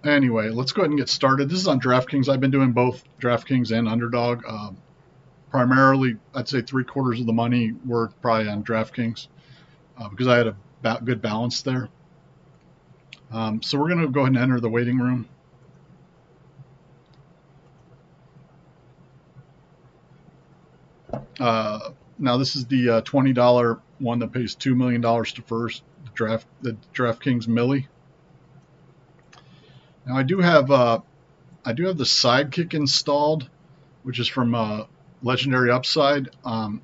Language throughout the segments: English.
Anyway, let's go ahead and get started. This is on DraftKings. I've been doing both DraftKings and Underdog. Primarily, I'd say 3/4 of the money were probably on DraftKings because I had a good balance there. So we're going to go ahead and enter the waiting room. Now this is the $20 one that pays $2 million to first, the DraftKings Milly. Now I do have the Sidekick installed, which is from Legendary Upside. I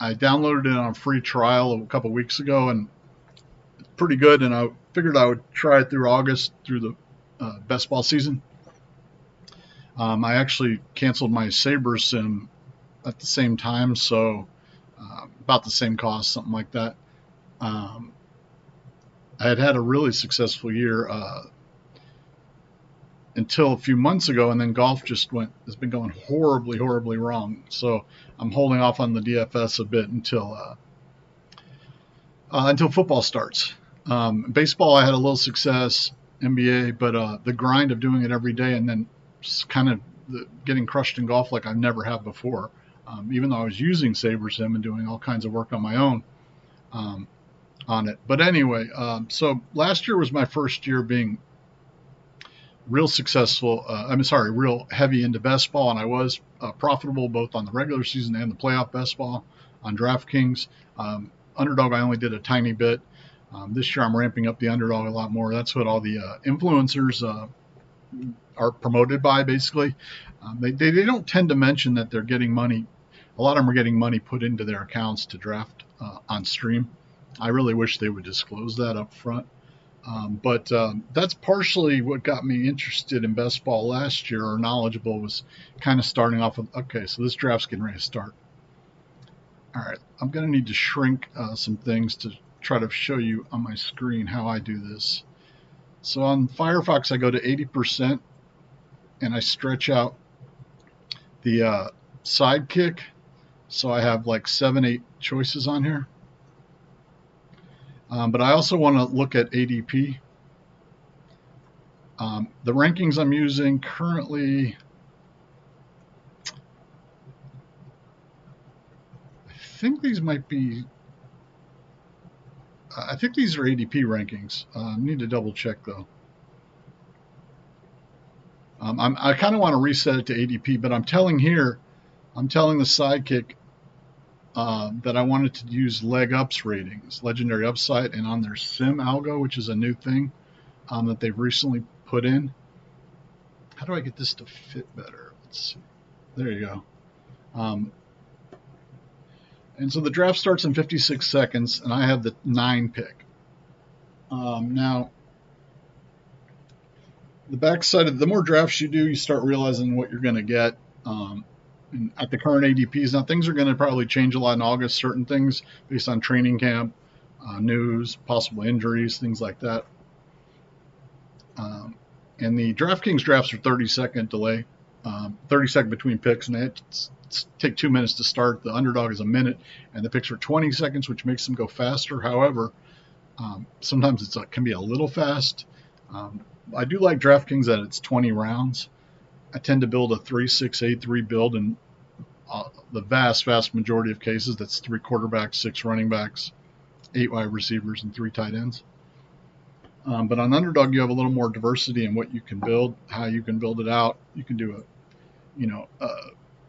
downloaded it on a free trial a couple weeks ago, and it's pretty good. And I figured I would try it through August, through the best ball season. I actually canceled my Saber Sim at the same time, so about the same cost, something like that. I had a really successful year until a few months ago, and then golf has been going horribly wrong. So I'm holding off on the DFS a bit until football starts. Baseball, I had a little success, NBA, but the grind of doing it every day and then kind of getting crushed in golf like I've never had before. Even though I was using Saber Sim and doing all kinds of work on my own on it. But anyway, so last year was my first year being real successful. Real heavy into best ball, and I was profitable both on the regular season and the playoff best ball on DraftKings. Underdog, I only did a tiny bit. This year, I'm ramping up the Underdog a lot more. That's what all the influencers are promoted by, basically. They don't tend to mention that they're getting money. A lot of them are getting money put into their accounts to draft on stream. I really wish they would disclose that up front. But that's partially what got me interested in best ball last year, or knowledgeable, was kind of starting off with, okay, so this draft's getting ready to start. All right, I'm going to need to shrink some things to try to show you on my screen how I do this. So on Firefox, I go to 80%, and I stretch out the Sidekick. So I have like 7-8 choices on here. But I also want to look at ADP. The rankings I'm using currently, I think these are ADP rankings. I need to double check though. I kind of want to reset it to ADP, but I'm telling the Sidekick that I wanted to use leg ups ratings, Legendary Upside, and on their sim algo, which is a new thing that they've recently put in. How do I get this to fit better? Let's see. There you go. And so the draft starts in 56 seconds, and I have the 9 pick. Now, the backside of the more drafts you do, you start realizing what you're going to get. And at the current ADPs, now things are going to probably change a lot in August, certain things based on training camp, news, possible injuries, things like that. And the DraftKings drafts are 30-second delay, 30-second between picks, and it's take 2 minutes to start. The Underdog is a minute, and the picks are 20 seconds, which makes them go faster. However, sometimes it can be a little fast. I do like DraftKings that it's 20 rounds. I tend to build a 3-6-8-3 build, and the vast majority of cases, that's 3 quarterbacks, 6 running backs, 8 wide receivers, and 3 tight ends. But on Underdog, you have a little more diversity in what you can build, how you can build it out. You can do a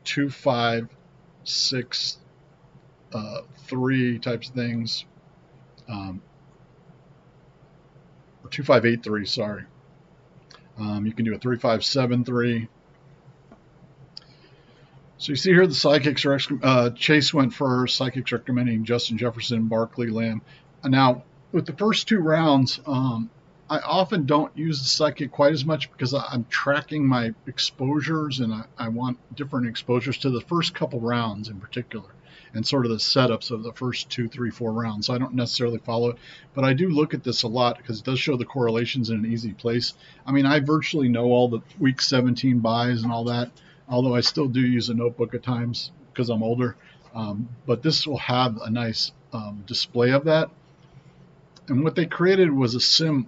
2-5-6-3 types of things, or 2-5-8-3. Sorry. You can do a 3-5-7-3. So you see here the Sidekicks are Chase went first. Sidekicks recommending Justin Jefferson, Barkley, Lamb. And now with the first 2 rounds, I often don't use the Sidekick quite as much because I'm tracking my exposures, and I want different exposures to the first couple rounds in particular, and sort of the setups of the first 2, 3, 4 rounds. So I don't necessarily follow it, but I do look at this a lot because it does show the correlations in an easy place. I mean, I virtually know all the week 17 buys and all that, although I still do use a notebook at times because I'm older. But this will have a nice display of that. And what they created was a sim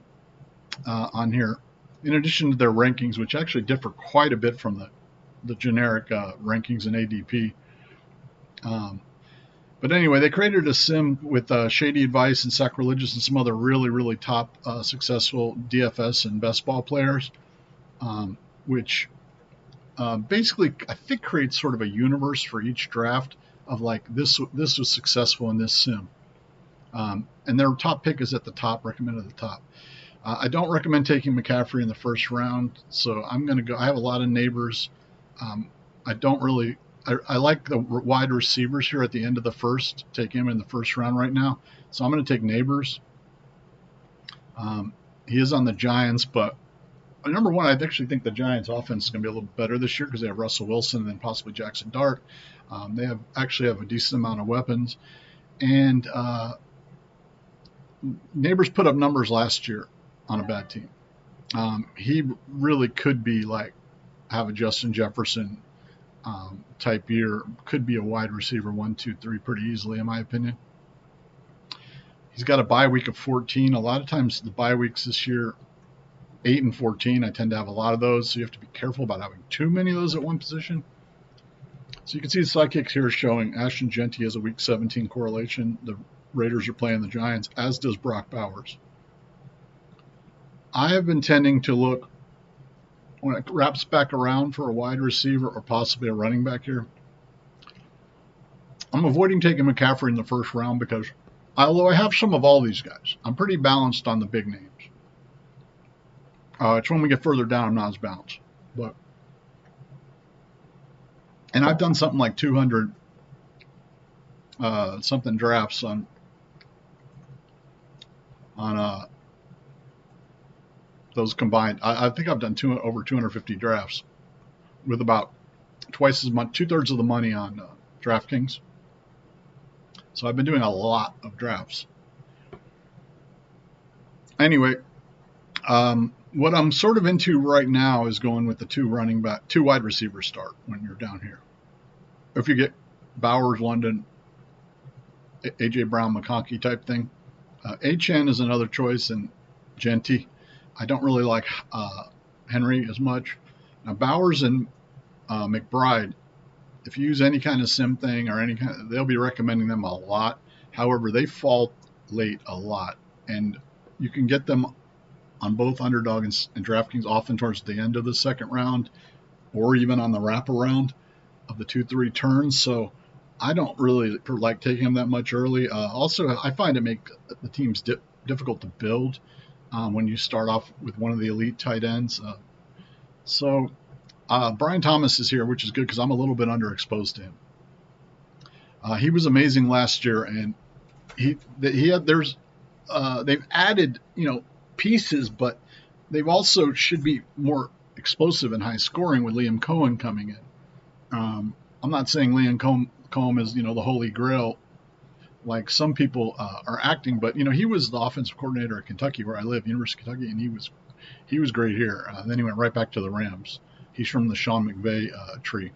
on here in addition to their rankings, which actually differ quite a bit from the generic rankings in ADP. But anyway, they created a sim with Shady Advice and Sacrilegious and some other really, really top successful DFS and best ball players, which basically I think creates sort of a universe for each draft of like this was successful in this sim. And their top pick is at the top, recommended at the top. I don't recommend taking McCaffrey in the first round, so I'm going to go. I have a lot of neighbors. I don't really. I like the wide receivers here at the end of the first. Take him in the first round right now, so I'm going to take Neighbors. He is on the Giants, but number one, I actually think the Giants' offense is going to be a little better this year because they have Russell Wilson and then possibly Jackson Dart. They actually have a decent amount of weapons, and Neighbors put up numbers last year on a bad team. He really could be like have a Justin Jefferson type year, could be a wide receiver 1, 2, 3 pretty easily in my opinion. He's got a bye week of 14. A lot of times the bye weeks this year, 8 and 14, I tend to have a lot of those, so you have to be careful about having too many of those at one position. So you can see the sidekicks here showing Ashton Genty has a week 17 correlation. The Raiders are playing the Giants, as does Brock Bowers. I have been tending to look when it wraps back around for a wide receiver or possibly a running back here. I'm avoiding taking McCaffrey in the first round because although I have some of all these guys, I'm pretty balanced on the big names. It's when we get further down I'm not as balanced. And I've done something like 200 something drafts on those combined. I think I've done over 250 drafts with about twice as much, 2/3 of the money on DraftKings. So I've been doing a lot of drafts. Anyway, what I'm sort of into right now is going with the two wide receiver start when you're down here. If you get Bowers, London, A.J. Brown, McConkey type thing. Achane is another choice, and Genty. I don't really like Henry as much. Now Bowers and McBride, if you use any kind of sim thing or they'll be recommending them a lot. However, they fall late a lot, and you can get them on both Underdog and DraftKings often towards the end of the second round, or even on the wraparound of the 2-3 turns. So I don't really like taking them that much early. Also, I find it make the teams difficult to build when you start off with one of the elite tight ends. So Brian Thomas is here, which is good because I'm a little bit underexposed to him. He was amazing last year, and they've added pieces, but they've also should be more explosive and high scoring with Liam Cohen coming in. I'm not saying Liam Cohen is the holy grail like some people are acting, but he was the offensive coordinator at Kentucky, where I live, University of Kentucky, and he was great here. Then he went right back to the Rams. He's from the Sean McVay tree.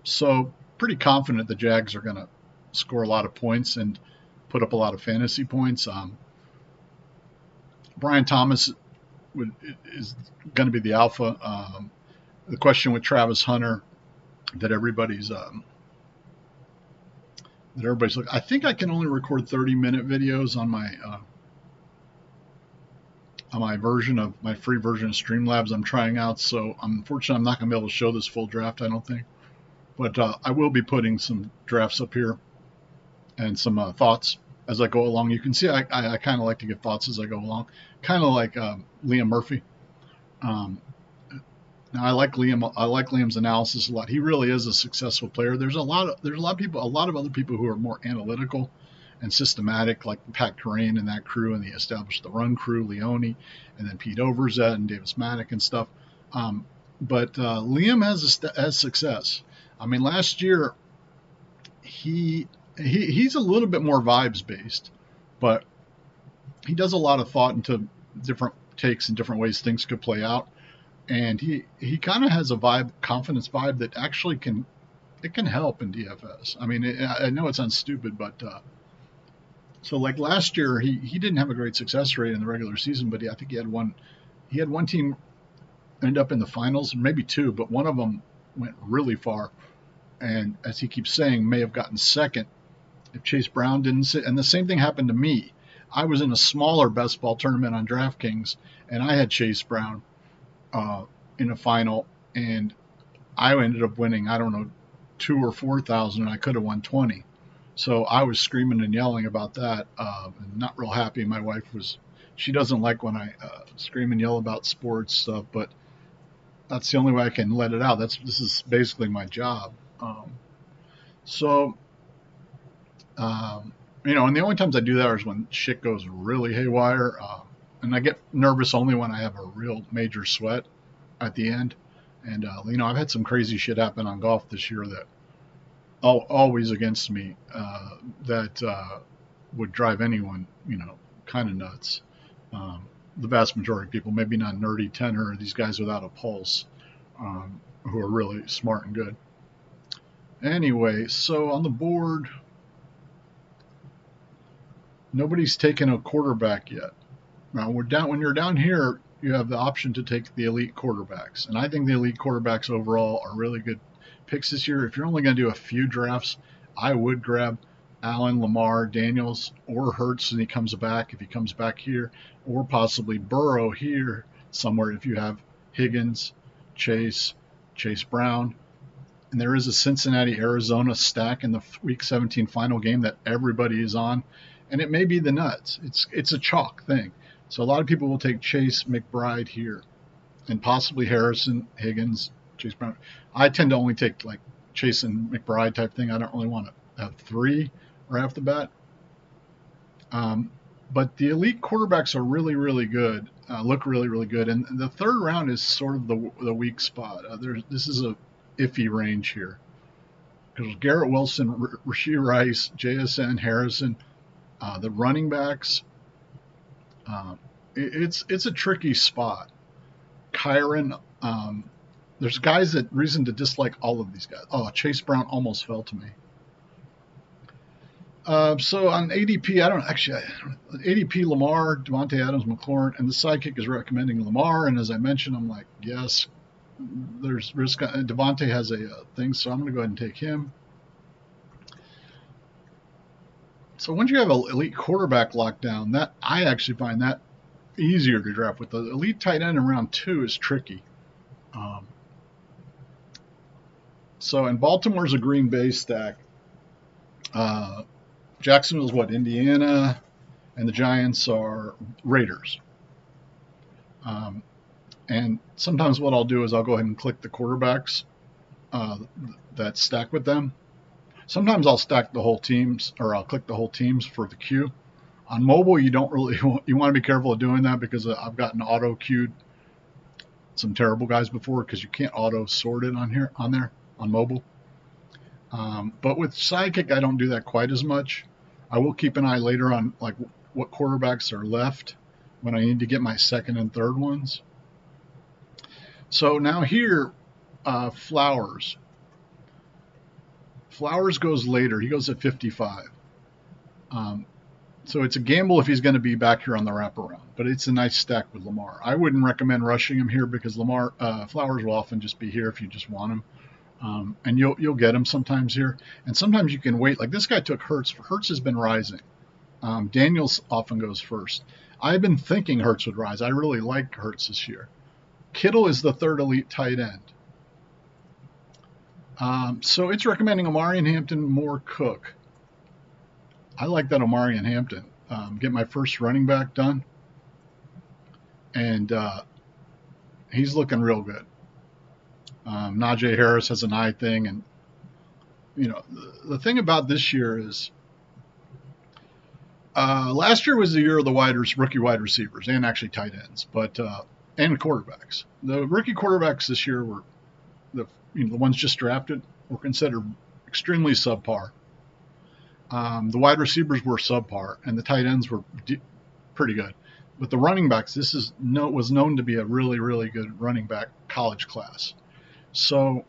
So pretty confident the Jags are going to score a lot of points and put up a lot of fantasy points. Brian Thomas is going to be the alpha. The question with Travis Hunter that everybody's looking. I think I can only record 30-minute videos on my version of my free version of Streamlabs I'm trying out. So unfortunately, I'm not going to be able to show this full draft, I don't think. But I will be putting some drafts up here and some thoughts as I go along. You can see I kind of like to give thoughts as I go along, kind of like Liam Murphy. Now I like Liam's analysis a lot. He really is a successful player. There's a lot of other people who are more analytical and systematic, like Pat Kerrane and that crew, and they established the Run crew, Leone, and then Pete Overzet and Davis Maddock and stuff. But Liam has success. I mean, last year he's a little bit more vibes based, but he does a lot of thought into different takes and different ways things could play out. And he kind of has a confidence vibe that actually can help in DFS. I mean, I know it sounds stupid, but so like last year, he didn't have a great success rate in the regular season, but I think he had one he had one team end up in the finals, maybe two, but one of them went really far. And as he keeps saying, may have gotten second if Chase Brown didn't sit. And the same thing happened to me. I was in a smaller best ball tournament on DraftKings, and I had Chase Brown in a final, and I ended up winning, I don't know, 2,000 or 4,000, and I could have won 20. So I was screaming and yelling about that, and not real happy. My wife was, she doesn't like when I scream and yell about sports stuff, but that's the only way I can let it out. This is basically my job. So, you know, and the only times I do that is when shit goes really haywire, and I get nervous only when I have a real major sweat at the end. And you know, I've had some crazy shit happen on golf this year that always against me, that would drive anyone, you know, kind of nuts. The vast majority of people, maybe not nerdy tenor, these guys without a pulse, who are really smart and good. Anyway, so on the board, nobody's taken a quarterback yet. Now when you're down here, you have the option to take the elite quarterbacks, and I think the elite quarterbacks overall are really good picks this year. If you're only going to do a few drafts, I would grab Allen, Lamar, Daniels, or Hurts when he comes back, if he comes back here, or possibly Burrow here somewhere if you have Higgins, Chase Brown. And there is a Cincinnati-Arizona stack in the Week 17 final game that everybody is on, and it may be the nuts. It's a chalk thing. So a lot of people will take Chase, McBride here, and possibly Harrison, Higgins, Chase Brown. I tend to only take like Chase and McBride type thing. I don't really want to have three right off the bat. But the elite quarterbacks are really, really good, look really, really good. And the third round is sort of the weak spot. This is a iffy range here. Because Garrett Wilson, Rashee Rice, JSN, Harrison, the running backs, it's a tricky spot. Kyron, there's guys that reason to dislike all of these guys. Oh, Chase Brown almost fell to me. So on ADP, ADP Lamar, Devontae Adams, McLaurin, and the sidekick is recommending Lamar. And as I mentioned, I'm like, yes, there's risk. Devontae has a thing, so I'm going to go ahead and take him. So once you have an elite quarterback locked down, that I actually find that easier to draft. With the elite tight end in round 2 is tricky. So in Baltimore's a Green Bay stack. Jacksonville's what? Indiana, and the Giants are Raiders. And sometimes what I'll do is I'll go ahead and click the quarterbacks that stack with them. Sometimes I'll stack the whole teams, or I'll click the whole teams for the queue. On mobile, you want to be careful of doing that, because I've gotten auto queued some terrible guys before, because you can't auto sort it on there on mobile. But with Sidekick, I don't do that quite as much. I will keep an eye later on like what quarterbacks are left when I need to get my second and third ones. So now here, Flowers. Flowers goes later. He goes at 55. So it's a gamble if he's going to be back here on the wraparound, but it's a nice stack with Lamar. I wouldn't recommend rushing him here, because Flowers will often just be here if you just want him. And you'll get him sometimes here, and sometimes you can wait. Like this guy took Hurts. Hurts has been rising. Daniels often goes first. I've been thinking Hurts would rise. I really like Hurts this year. Kittle is the third elite tight end. So it's recommending Omari and Hampton, Moore, Cook. I like that Omari and Hampton. Get my first running back done, and he's looking real good. Najee Harris has an eye thing, and you know the thing about this year is last year was the year of the rookie wide receivers and actually tight ends, but and quarterbacks. The rookie quarterbacks this year were the ones just drafted were considered extremely subpar. The wide receivers were subpar, and the tight ends were pretty good. But the running backs, was known to be a really, really good running back college class. So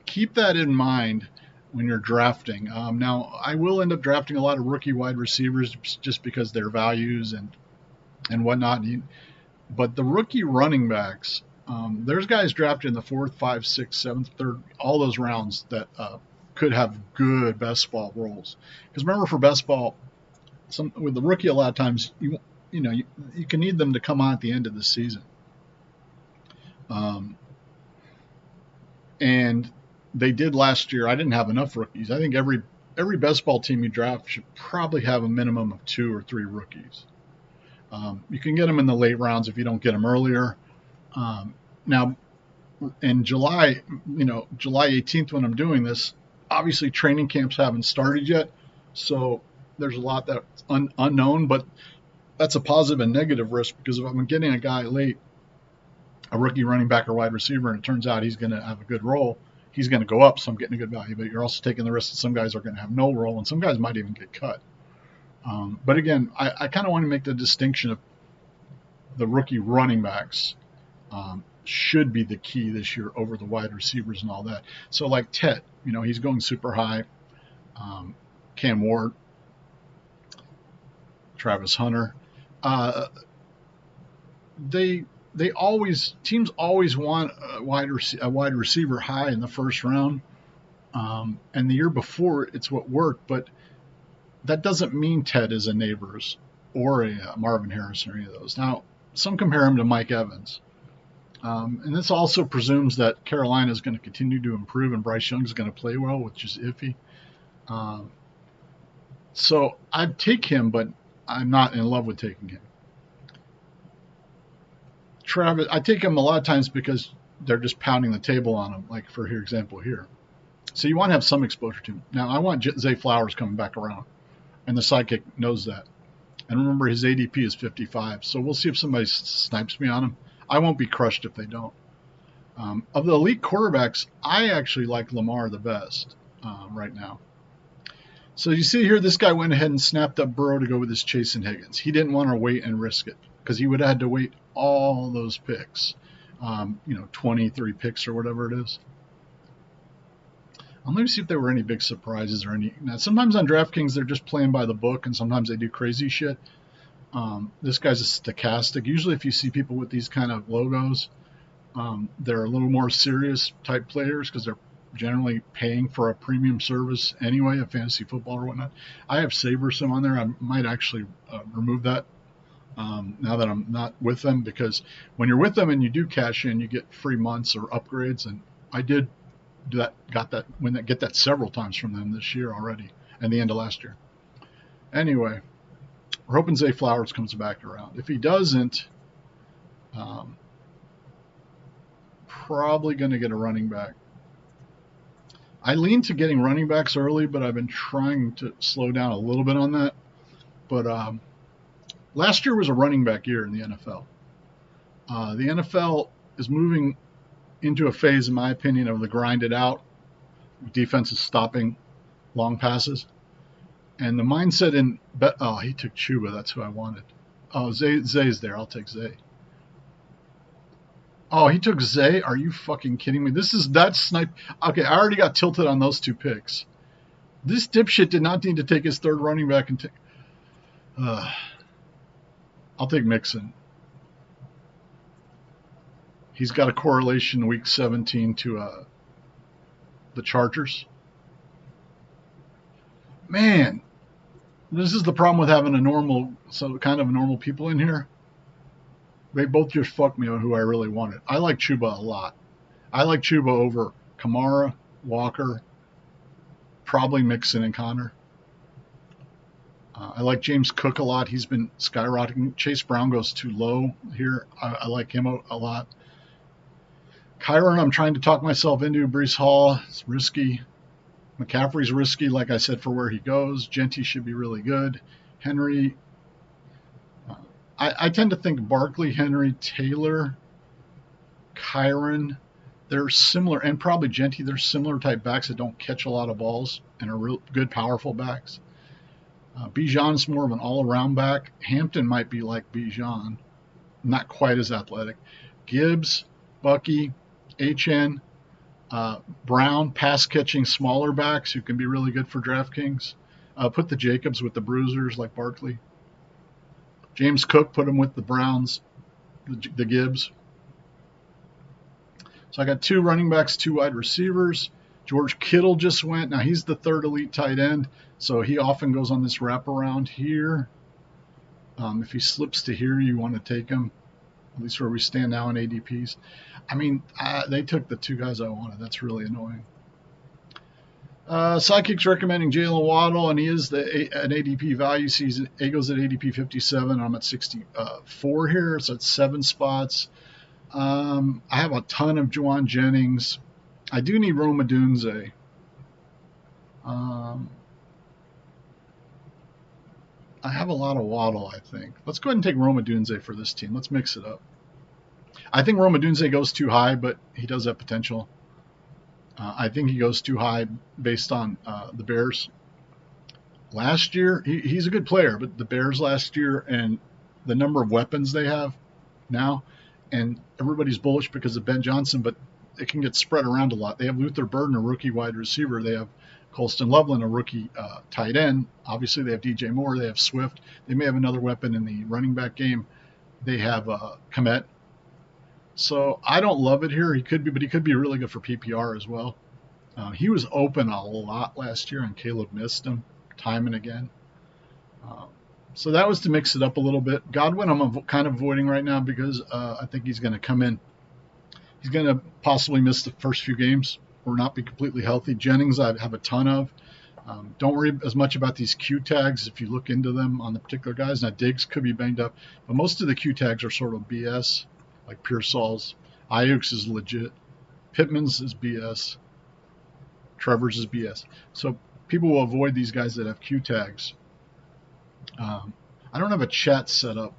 keep that in mind when you're drafting. Now, I will end up drafting a lot of rookie wide receivers just because their values and whatnot. But the rookie running backs, there's guys drafted in the 4th, 5th, 6th, 7th, 3rd, all those rounds that could have good best ball roles. Because remember, for best ball, with the rookie, a lot of times you can need them to come on at the end of the season. And they did last year. I didn't have enough rookies. I think every best ball team you draft should probably have a minimum of 2 or 3 rookies. You can get them in the late rounds if you don't get them earlier. Now, in July, July 18th, when I'm doing this, obviously training camps haven't started yet, so there's a lot that's unknown, but that's a positive and negative risk, because if I'm getting a guy late, a rookie running back or wide receiver, and it turns out he's going to have a good role, he's going to go up, so I'm getting a good value. But you're also taking the risk that some guys are going to have no role, and some guys might even get cut. But again, I kind of want to make the distinction of the rookie running backs should be the key this year over the wide receivers and all that. So like Ted, he's going super high. Cam Ward, Travis Hunter. Teams always want a wide receiver high in the first round. And the year before, it's what worked, but that doesn't mean Ted is a Neighbors or a Marvin Harrison or any of those. Now, some compare him to Mike Evans. And this also presumes that Carolina is going to continue to improve and Bryce Young is going to play well, which is iffy. So I'd take him, but I'm not in love with taking him. Travis, I take him a lot of times because they're just pounding the table on him, like for example here. So you want to have some exposure to him. Now, I want Zay Flowers coming back around, and the sidekick knows that. And remember, his ADP is 55, so we'll see if somebody snipes me on him. I won't be crushed if they don't. Of the elite quarterbacks, I actually like Lamar the best right now. So you see here, this guy went ahead and snapped up Burrow to go with his Chase and Higgins. He didn't want to wait and risk it, because he would have had to wait all those picks, 23 picks or whatever it is. Let me see if there were any big surprises or any. Now, sometimes on DraftKings, they're just playing by the book, and sometimes they do crazy shit. This guy's a stochastic. Usually if you see people with these kind of logos, they're a little more serious type players, because they're generally paying for a premium service anyway, a fantasy football or whatnot. I have SaberSim on there. I might actually remove that now that I'm not with them, because when you're with them and you do cash in, you get free months or upgrades, and I did get that several times from them this year already, and the end of last year. Anyway, we're hoping Zay Flowers comes back around. If he doesn't, probably going to get a running back. I lean to getting running backs early, but I've been trying to slow down a little bit on that. But last year was a running back year in the NFL. The NFL is moving into a phase, in my opinion, of the grind it out. Defense is stopping long passes. And the mindset he took Chuba. That's who I wanted. Oh, Zay's there. I'll take Zay. Oh, he took Zay? Are you fucking kidding me? That's snipe. Okay, I already got tilted on those 2 picks. This dipshit did not need to take his 3rd running back and take. I'll take Mixon. He's got a correlation week 17 to the Chargers. Man, this is the problem with having kind of normal people in here. They both just fucked me on who I really wanted. I like Chuba a lot. I like Chuba over Kamara, Walker, probably Mixon and Connor. I like James Cook a lot. He's been skyrocketing. Chase Brown goes too low here. I like him a lot. Kyron, I'm trying to talk myself into. Breece Hall, it's risky. McCaffrey's risky, like I said, for where he goes. Genty should be really good. Henry, I tend to think Barkley, Henry, Taylor, Kyron, they're similar, and probably Genty, they're similar type backs that don't catch a lot of balls and are real good, powerful backs. Bijan's more of an all-around back. Hampton might be like Bijan, not quite as athletic. Gibbs, Bucky, HN, Brown, pass-catching smaller backs who can be really good for DraftKings. Put the Jacobs with the bruisers like Barkley. James Cook, put him with the Browns. the Gibbs. So I got 2 running backs, 2 wide receivers. George Kittle just went. Now he's the 3rd elite tight end, so he often goes on this wraparound here. If he slips to here, you want to take him, at least where we stand now in ADPs. I mean, they took the 2 guys I wanted. That's really annoying. Sidekick's recommending Jalen Waddle, and he is an ADP value season. Eagles at ADP 57. I'm at 64 here, so it's 7 spots. I have a ton of Juwan Jennings. I do need Rome Odunze. I have a lot of Waddle, I think. Let's go ahead and take Rome Odunze for this team. Let's mix it up. I think Rome Odunze goes too high, but he does have potential. I think he goes too high based on the Bears. Last year, he's a good player, but the Bears last year and the number of weapons they have now, and everybody's bullish because of Ben Johnson, but it can get spread around a lot. They have Luther Burden, a rookie wide receiver. They have Colston Loveland, a rookie tight end. Obviously, they have DJ Moore. They have Swift. They may have another weapon in the running back game. They have Komet. So I don't love it here. He could be, but he could be really good for PPR as well. He was open a lot last year, and Caleb missed him time and again. So that was to mix it up a little bit. Godwin, I'm kind of avoiding right now because I think he's going to come in. He's going to possibly miss the first few games or not be completely healthy. Jennings, I have a ton of. Don't worry as much about these Q tags if you look into them on the particular guys. Now, Diggs could be banged up, but most of the Q tags are sort of BS, like Pearsall's. Ayuk's is legit. Pittman's is BS. Trevor's is BS. So people will avoid these guys that have Q tags. I don't have a chat set up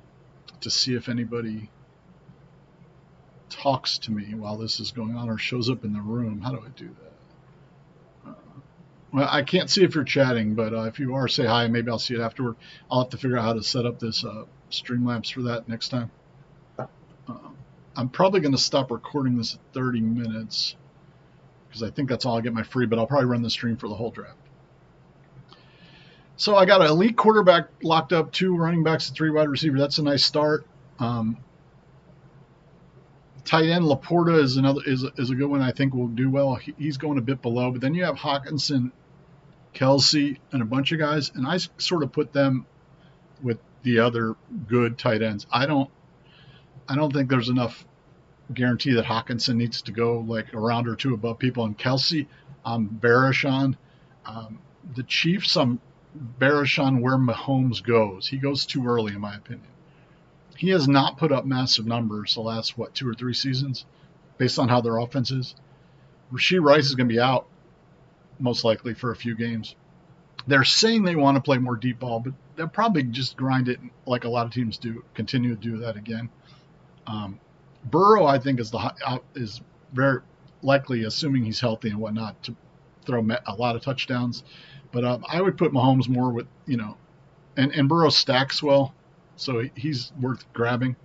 to see if anybody talks to me while this is going on or shows up in the room. How do I do that? Well, I can't see if you're chatting, but if you are, say hi. Maybe I'll see it afterward. I'll have to figure out how to set up this Streamlabs for that next time. I'm probably going to stop recording this at 30 minutes because I think that's all I get my free, but I'll probably run the stream for the whole draft. So I got an elite quarterback locked up, 2 running backs and 3 wide receivers. That's a nice start. Tight end Laporta is a good one. I think will do well. He's going a bit below, but then you have Hawkinson, Kelsey, and a bunch of guys, and I sort of put them with the other good tight ends. I don't think there's enough guarantee that Hawkinson needs to go like a round or 2 above people. And Kelsey, I'm bearish on. The Chiefs, I'm bearish on where Mahomes goes. He goes too early, in my opinion. He has not put up massive numbers the last, 2 or 3 seasons, based on how their offense is. Rashee Rice is going to be out, most likely, for a few games. They're saying they want to play more deep ball, but they'll probably just grind it like a lot of teams do, continue to do that again. Burrow, I think, is very likely, assuming he's healthy and whatnot, to throw a lot of touchdowns. But I would put Mahomes more with, and Burrow stacks well, so he's worth grabbing.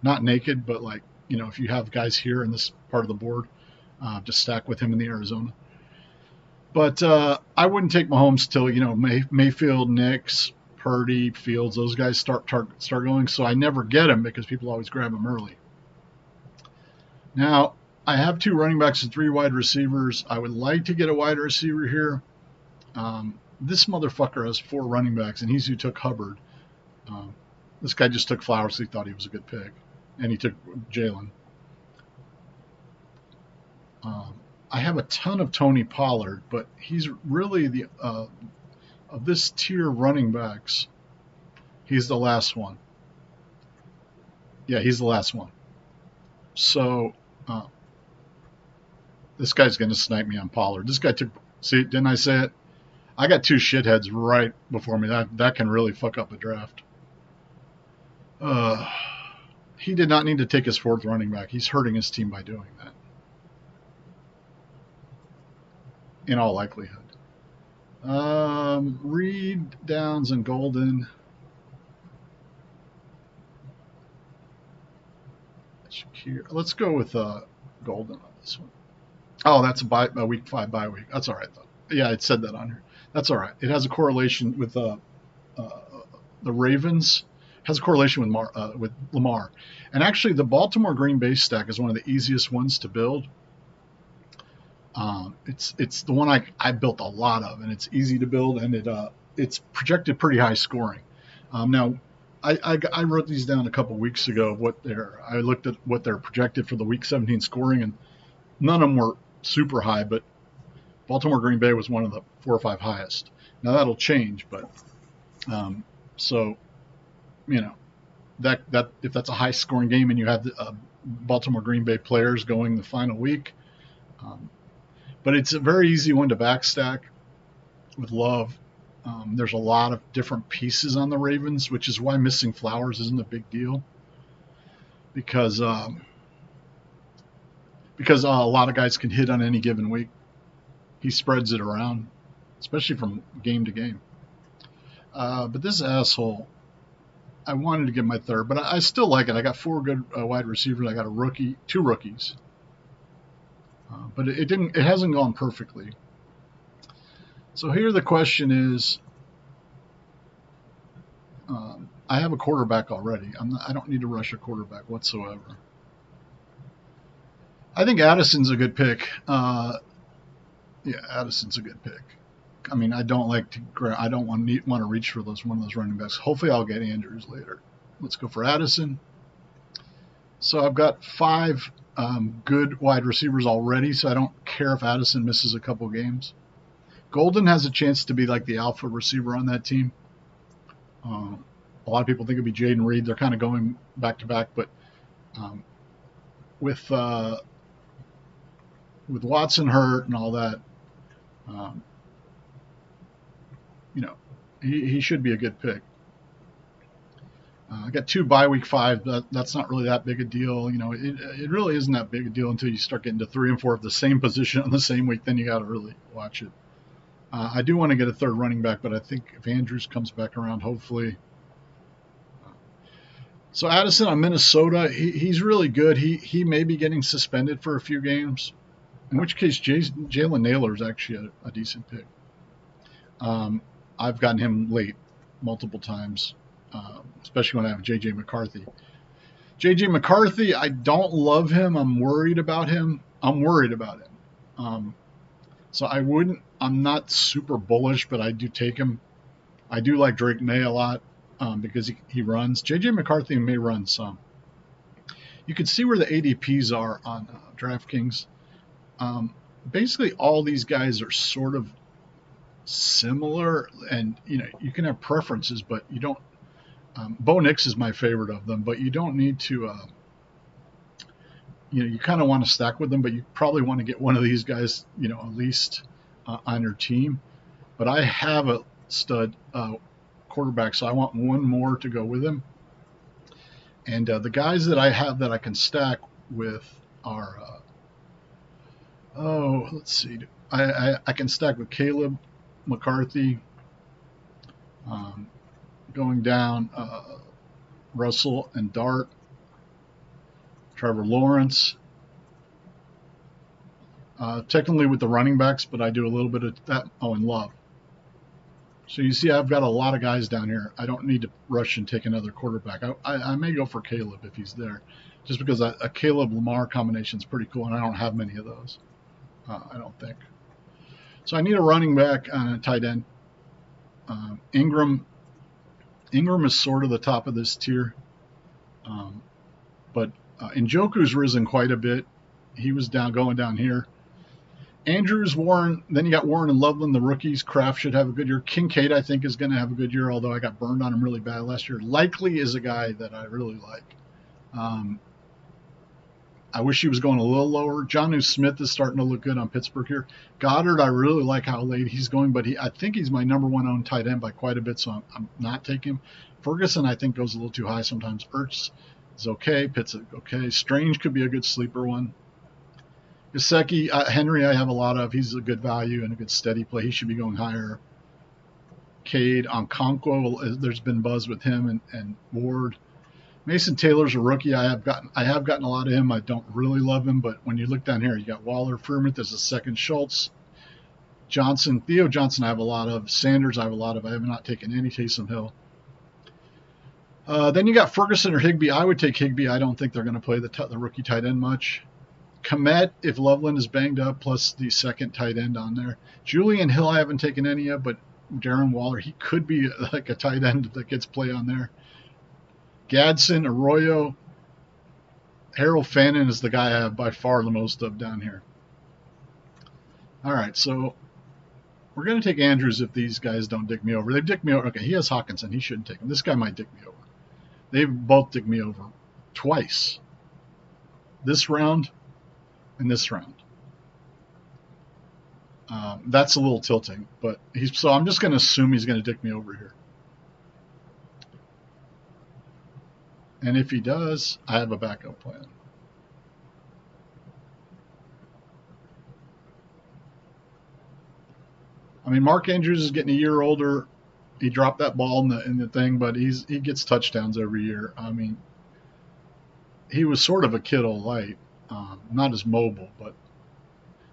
Not naked, but if you have guys here in this part of the board, just stack with him in the Arizona. But I wouldn't take Mahomes till, Mayfield, Nix, Purdy, Fields, those guys start going. So I never get him because people always grab him early. Now, I have 2 running backs and 3 wide receivers. I would like to get a wide receiver here. This motherfucker has 4 running backs, and he's who took Hubbard. This guy just took Flowers. He thought he was a good pick, and he took Jalen. I have a ton of Tony Pollard, but he's really the of this tier running backs, he's the last one. Yeah, he's the last one. So this guy's going to snipe me on Pollard. This guy took. See, didn't I say it? I got 2 shitheads right before me. That can really fuck up a draft. He did not need to take his 4th running back. He's hurting his team by doing that. In all likelihood. Reed, Downs, and Golden. Let's go with Golden on this one. Oh, that's a week 5 bye week. That's all right, though. Yeah, it said that on here. That's all right. It has a correlation with the Ravens, has a correlation with Lamar. And actually, the Baltimore Green Bay stack is one of the easiest ones to build. It's the one I built a lot of, and it's easy to build, and it's projected pretty high scoring. Now, I wrote these down a couple weeks ago. I looked at what they're projected for the Week 17 scoring, and none of them were super high, but Baltimore Green Bay was one of the 4 or 5 highest. Now that'll change, but so that if that's a high scoring game and you have Baltimore Green Bay players going the final week, but it's a very easy one to backstack with Love. There's a lot of different pieces on the Ravens, which is why missing Flowers isn't a big deal, because a lot of guys can hit on any given week. He spreads it around, especially from game to game. But this asshole, I wanted to get my third, but I still like it. I got 4 good wide receivers. I got a rookie, 2 rookies, but it hasn't gone perfectly. So here the question is, I have a quarterback already. I don't need to rush a quarterback whatsoever. I think Addison's a good pick. Yeah, Addison's a good pick. I mean, I don't want to reach for one of those running backs. Hopefully, I'll get Andrews later. Let's go for Addison. So I've got 5 good wide receivers already, so I don't care if Addison misses a couple games. Golden has a chance to be like the alpha receiver on that team. A lot of people think it'd be Jaden Reed. They're kind of going back to back, but with Watson hurt and all that, he should be a good pick. I got 2 bye week 5. That's not really that big a deal. It really isn't that big a deal until you start getting to 3 and 4 of the same position on the same week. Then you got to really watch it. I do want to get a third running back, but I think if Andrews comes back around, hopefully. So Addison on Minnesota, he's really good. He may be getting suspended for a few games, in which case Jalen Naylor is actually a decent pick. I've gotten him late multiple times, especially when I have J.J. McCarthy. J.J. McCarthy, I don't love him. I'm worried about him. So I'm not super bullish, but I do take him. I do like Drake May a lot because he runs. J.J. McCarthy may run some. You can see where the ADPs are on DraftKings. Basically, all these guys are sort of similar, and you can have preferences, but you don't. Bo Nix is my favorite of them, but you don't need to. You kind of want to stack with them, but you probably want to get one of these guys, at least on your team. But I have a stud quarterback, so I want one more to go with him. And the guys that I have that I can stack with are, let's see, I can stack with Caleb, McCarthy, going down, Russell and Dart, Trevor Lawrence. Technically with the running backs, but I do a little bit of that. Oh, and Love. So you see, I've got a lot of guys down here. I don't need to rush and take another quarterback. I may go for Caleb if he's there, just because a Caleb-Lamar combination is pretty cool, and I don't have many of those. I don't think. So I need a running back and a tight end. Ingram is sort of the top of this tier, but Njoku's risen quite a bit. He was going down here. Andrews, Warren, then you got Warren and Loveland, the rookies. Kraft should have a good year. Kincaid, I think, is going to have a good year, although I got burned on him really bad last year. Likely is a guy that I really like. I wish he was going a little lower. Jonnu Smith is starting to look good on Pittsburgh here. Goddard, I really like how late he's going, but I think he's my number 1 owned tight end by quite a bit, so I'm not taking him. Ferguson, I think, goes a little too high sometimes. Ertz is okay. Pitts is okay. Strange could be a good sleeper one. Gesicki, Henry, I have a lot of. He's a good value and a good steady play. He should be going higher. Cade, Okonkwo, there's been buzz with him and Ward. Mason Taylor's a rookie. I have gotten a lot of him. I don't really love him, but when you look down here, you got Waller, Freeman, there's a second Schultz, Johnson, Theo Johnson. I have a lot of. Sanders, I have a lot of. I have not taken any Taysom Hill. Then you got Ferguson or Higbee. I would take Higbee. I don't think they're going to play the rookie tight end much. Komet, if Loveland is banged up, plus the second tight end on there. Julian Hill, I haven't taken any of, but Darren Waller, he could be like a tight end that gets play on there. Gadsden, Arroyo, Harold Fannin is the guy I have by far the most of down here. All right, so we're going to take Andrews if these guys don't dick me over. They've dicked me over. Okay, he has Hawkinson. He shouldn't take him. This guy might dick me over. They've both dicked me over twice. This round and this round. That's a little tilting, but so I'm just going to assume he's going to dick me over here. And if he does, I have a backup plan. I mean, Mark Andrews is getting a year older. He dropped that ball in the thing, but he gets touchdowns every year. I mean, he was sort of a Kittle light, not as mobile, but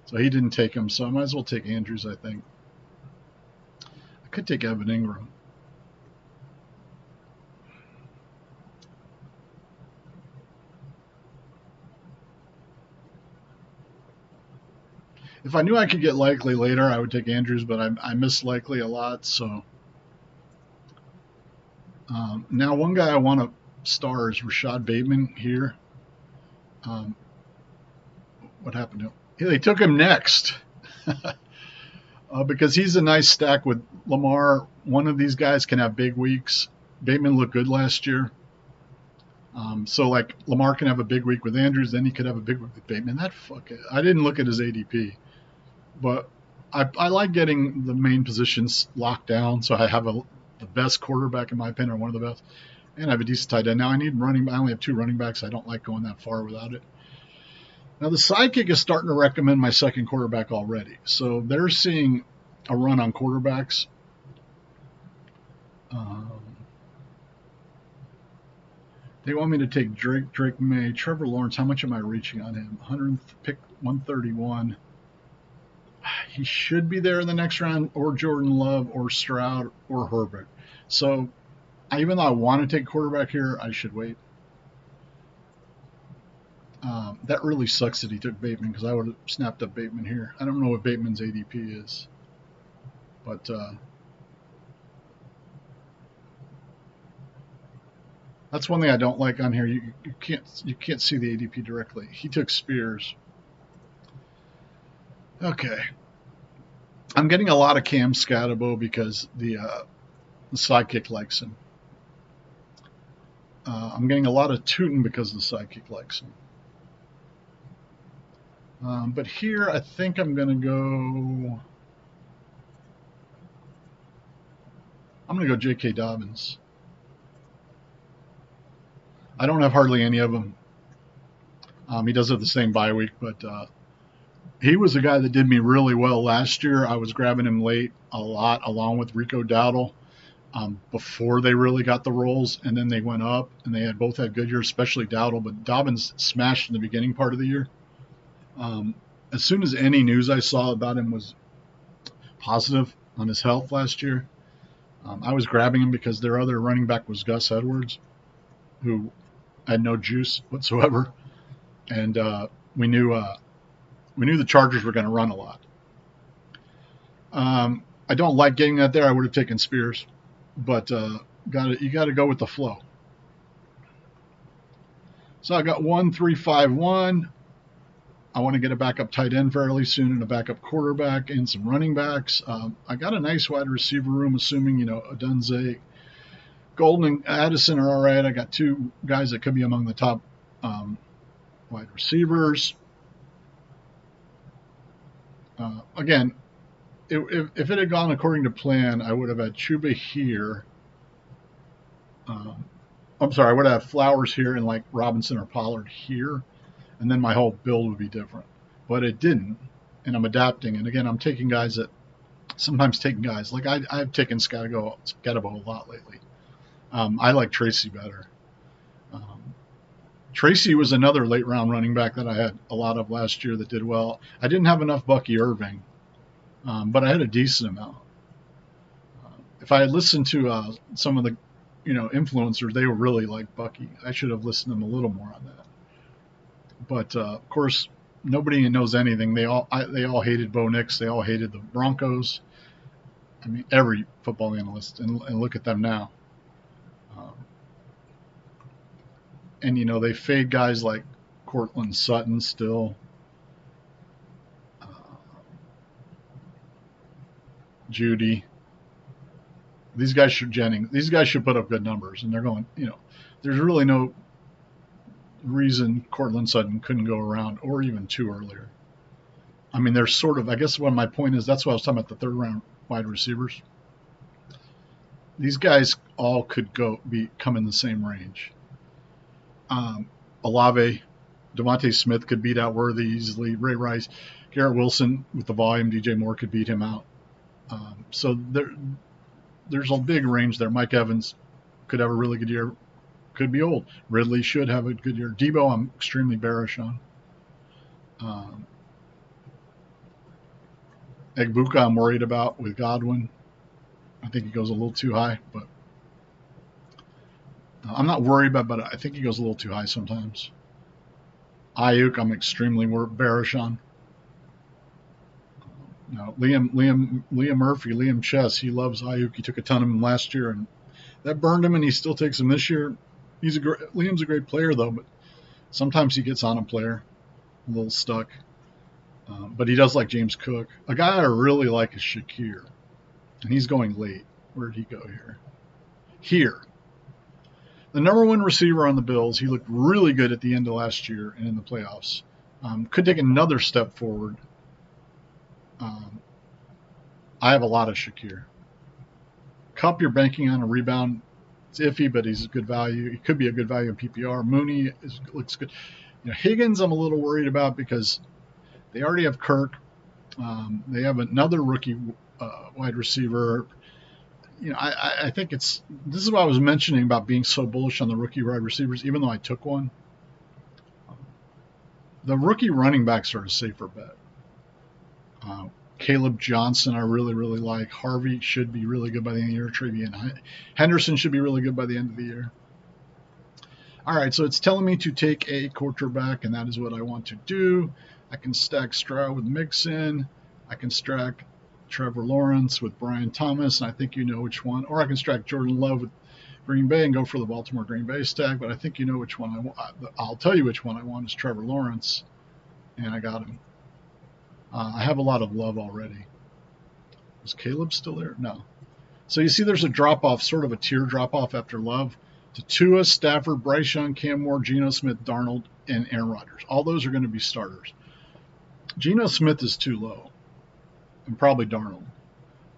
so he didn't take him. So I might as well take Andrews, I think. I could take Evan Ingram. If I knew I could get Likely later, I would take Andrews, but I miss Likely a lot. So now one guy I want to star is Rashad Bateman here. What happened to him? They took him next because he's a nice stack with Lamar. One of these guys can have big weeks. Bateman looked good last year. So like Lamar can have a big week with Andrews, then he could have a big week with Bateman. I didn't look at his ADP, but I like getting the main positions locked down. So I have the best quarterback in my opinion, or one of the best, and I have a decent tight end. Now I only have 2 running backs. I don't like going that far without it. Now the sidekick is starting to recommend my second quarterback already. So they're seeing a run on quarterbacks. They want me to take Drake May, Trevor Lawrence. How much am I reaching on him? 131. He should be there in the next round, or Jordan Love, or Stroud, or Herbert. So even though I want to take quarterback here, I should wait. That really sucks that he took Bateman, because I would have snapped up Bateman here. I don't know what Bateman's ADP is, but that's one thing I don't like on here. You can't see the ADP directly. He took Spears. Okay. I'm getting a lot of Cam Scatabo because the sidekick likes him. I'm getting a lot of Tootin because the sidekick likes him. But here I think I'm going to go. I'm going to go J.K. Dobbins. I don't have hardly any of them. He does have the same bye week, but he was a guy that did me really well last year. I was grabbing him late a lot, along with Rico Dowdle, before they really got the roles, and then they went up, and they both had good years, especially Dowdle. But Dobbins smashed in the beginning part of the year. As soon as any news I saw about him was positive on his health last year, I was grabbing him because their other running back was Gus Edwards, who had no juice whatsoever, and we knew the Chargers were going to run a lot. I don't like getting that there. I would have taken Spears, but you got to go with the flow. So I got 1, 3, 5, 1. I want to get a backup tight end fairly soon, and a backup quarterback, and some running backs. I got a nice wide receiver room, assuming Odunze, Golden, and Addison are all right. I got 2 guys that could be among the top wide receivers. Again, if it had gone according to plan, I would have had Chuba here. I'm sorry, I would have Flowers here and like Robinson or Pollard here, and then my whole build would be different. But it didn't, and I'm adapting. And again, I'm taking guys that sometimes taking guys like I've taken Scatabo a lot lately. I like Tracy better. Tracy was another late round running back that I had a lot of last year that did well. I didn't have enough Bucky Irving, but I had a decent amount. If I had listened to some of the influencers, they were really like Bucky. I should have listened to them a little more on that. But of course, nobody knows anything. They all hated Bo Nix. They all hated the Broncos. I mean, every football analyst, and look at them now. And they fade guys like Cortland Sutton still. Judy. These guys should put up good numbers, and they're going. There's really no reason Cortland Sutton couldn't go around, or even two earlier. I mean, there's sort of. I guess what my point is. That's why I was talking about the third round wide receivers. These guys all could come in the same range. Olave, Devontae Smith could beat out Worthy easily. Ray Rice, Garrett Wilson with the volume. DJ Moore could beat him out. So there's a big range there. Mike Evans could have a really good year. Could be old. Ridley should have a good year. Debo, I'm extremely bearish on. Egbuka, I'm worried about with Godwin. I think he goes a little too high, but I'm not worried about, but I think he goes a little too high sometimes. Ayuk, I'm extremely bearish on. Now, Liam Murphy, Liam Chess, he loves Ayuk. He took a ton of him last year, and that burned him, and he still takes him this year. Liam's a great player, though, but sometimes he gets on a player, a little stuck. But he does like James Cook. A guy I really like is Shakir, and he's going late. Where did he go here? Here. The number one receiver on the Bills, he looked really good at the end of last year and in the playoffs. Could take another step forward. I have a lot of Shakir. Kupp, you're banking on a rebound. It's iffy, but he's a good value. He could be a good value in PPR. Mooney looks good. Higgins, I'm a little worried about because they already have Kirk. They have another rookie wide receiver. I think this is what I was mentioning about being so bullish on the rookie wide receivers, even though I took one. The rookie running backs are a safer bet. Caleb Johnson, I really, really like. Harvey should be really good by the end of the year. Travian Henderson should be really good by the end of the year. All right, so it's telling me to take a quarterback, and that is what I want to do. I can stack Stroud with Mixon. I can stack Trevor Lawrence with Brian Thomas, and I think you know which one. Or I can stack Jordan Love with Green Bay and go for the Baltimore Green Bay stack, but I think you know which one I want. I'll tell you which one I want is Trevor Lawrence, and I got him. I have a lot of Love already. Was Caleb still there? No. So you see there's a drop-off, sort of a tier drop-off after Love to Tua, Stafford, Bryce Young, Cam Moore, Geno Smith, Darnold, and Aaron Rodgers. All those are going to be starters. Geno Smith is too low, and probably Darnold.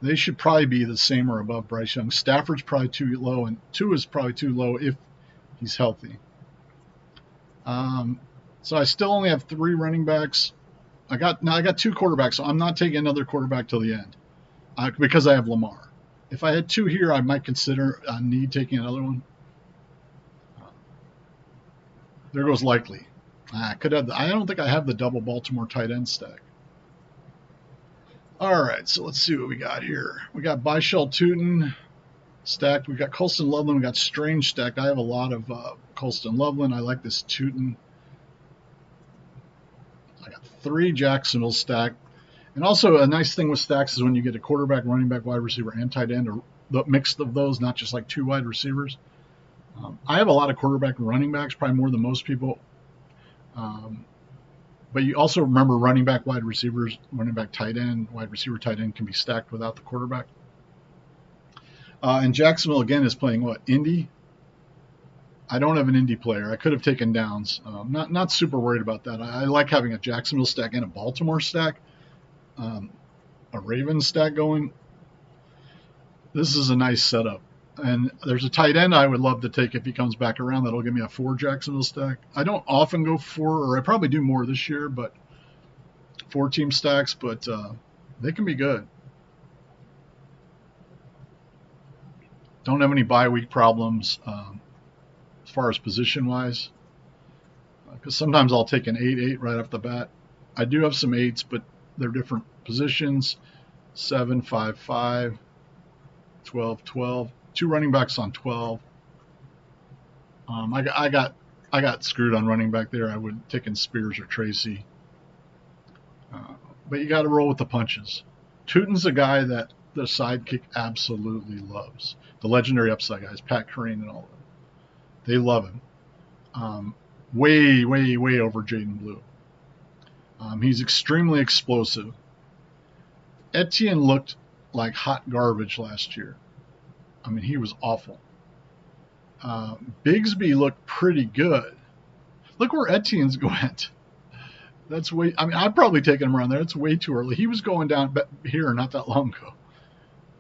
They should probably be the same or above Bryce Young. Stafford's probably too low, and Tua is probably too low if he's healthy. So I still only have 3 running backs. I got 2 quarterbacks, so I'm not taking another quarterback till the end because I have Lamar. If I had 2 here, I might consider taking another one. There goes Likely. I don't think I have the double Baltimore tight end stack. All right, so let's see what we got here. We got Byshell Tootin stacked. We got Colston Loveland. We got Strange stacked. I have a lot of Colston Loveland. I like this Tootin. I got 3 Jacksonville stacked. And also a nice thing with stacks is when you get a quarterback, running back, wide receiver, and tight end, or the mix of those, not just like 2 wide receivers. I have a lot of quarterback and running backs, probably more than most people. But you also remember running back, wide receivers, running back, tight end, wide receiver, tight end can be stacked without the quarterback. And Jacksonville, again, is playing what? Indy? I don't have an Indy player. I could have taken Downs. Not super worried about that. I like having a Jacksonville stack and a Baltimore stack. A Ravens stack going. This is a nice setup. And there's a tight end I would love to take if he comes back around. That'll give me a 4 Jacksonville stack. I don't often go 4, or I probably do more this year, but 4-team stacks, but they can be good. Don't have any bye week problems as far as position-wise. Because sometimes I'll take an 8-8 right off the bat. I do have some 8s, but they're different positions. 7, 5, 5, 12, 12. 2 running backs on 12. I got screwed on running back there. I would have taken Spears or Tracy. But you got to roll with the punches. Tootin's a guy that the sidekick absolutely loves. The legendary upside guys, Pat Crane and all of them. They love him. Way over Jaden Blue. He's extremely explosive. Etienne looked like hot garbage last year. I mean, he was awful. Bigsby looked pretty good. Look where Etienne's went. That's way. I mean, I'd probably taken him around there. It's way too early. He was going down here not that long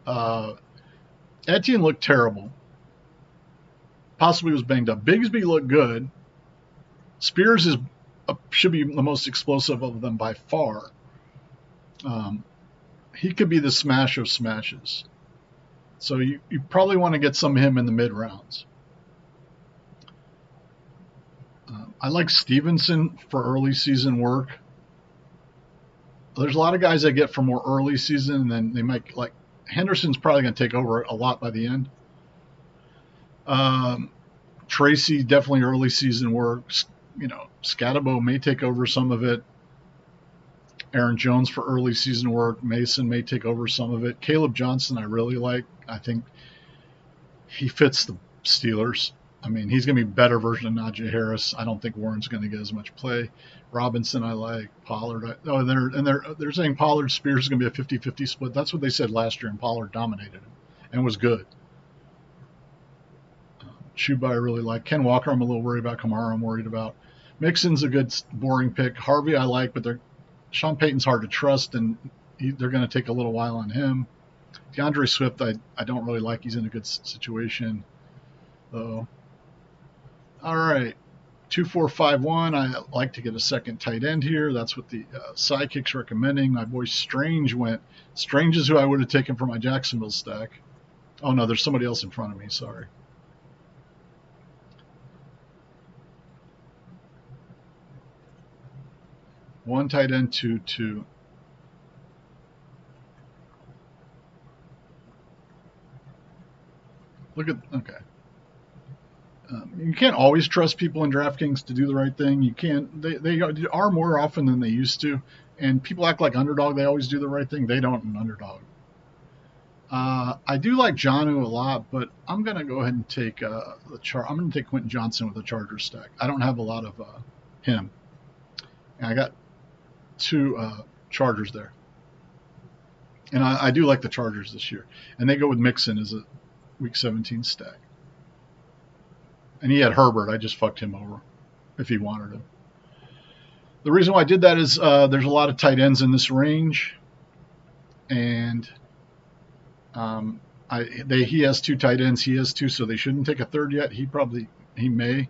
ago. Etienne looked terrible. Possibly was banged up. Bigsby looked good. Spears should be the most explosive of them by far. He could be the smash of smashes. So you probably want to get some of him in the mid rounds. I like Stevenson for early season work. There's a lot of guys I get for more early season, and then they might like Henderson's probably going to take over a lot by the end. Tracy definitely early season work. Scatabo may take over some of it. Aaron Jones for early season work. Mason may take over some of it. Caleb Johnson I really like. I think he fits the Steelers. I mean, he's going to be a better version of Najee Harris. I don't think Warren's going to get as much play. Robinson I like. Pollard. They're saying Pollard Spears is going to be a 50-50 split. That's what they said last year, and Pollard dominated him and was good. Chuba I really like. Ken Walker I'm a little worried about. Kamara I'm worried about. Mixon's a good boring pick. Harvey I like, but Sean Payton's hard to trust, and they're going to take a little while on him. DeAndre Swift I don't really like. He's in a good situation. All right, 2-4-5-1. I like to get a second tight end here. That's what the sidekick's recommending. My boy Strange went. Strange is who I would have taken for my Jacksonville stack. Oh no, there's somebody else in front of me. Sorry. One tight end, 2-2. Okay. You can't always trust people in DraftKings to do the right thing. You can't. They are more often than they used to, and people act like Underdog. They always do the right thing. They don't in Underdog. I do like Jonnu a lot, but I'm gonna go ahead and take I'm gonna take Quentin Johnson with the Chargers stack. I don't have a lot of him. And I got 2 Chargers there, and I do like the Chargers this year. And they go with Mixon as a Week 17 stack. And he had Herbert. I just fucked him over if he wanted him. The reason why I did that is there's a lot of tight ends in this range, and he has 2 tight ends. He has 2, so they shouldn't take a third yet. He may,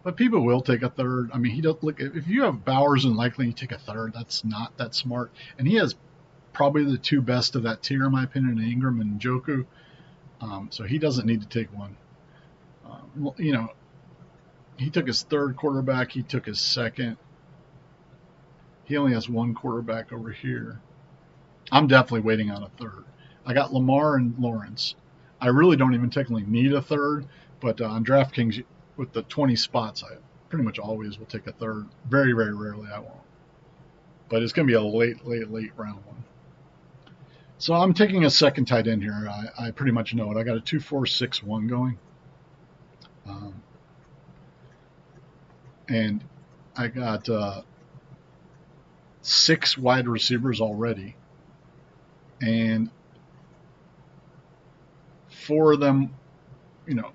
but people will take a third. I mean, he don't look. If you have Bowers and Likely, you take a third. That's not that smart. And he has probably the 2 best of that tier, in my opinion, Ingram and Njoku. So he doesn't need to take one. He took his 3rd quarterback. He took his 2nd. He only has 1 quarterback over here. I'm definitely waiting on a 3rd. I got Lamar and Lawrence. I really don't even technically need a 3rd, but on DraftKings, with the 20 spots, I pretty much always will take a 3rd. Very, very rarely I won't. But it's going to be a late round one. So I'm taking a second tight end here. I pretty much know it. I got a 2-4-6-1 going. And I got 6 wide receivers already. And 4 of them,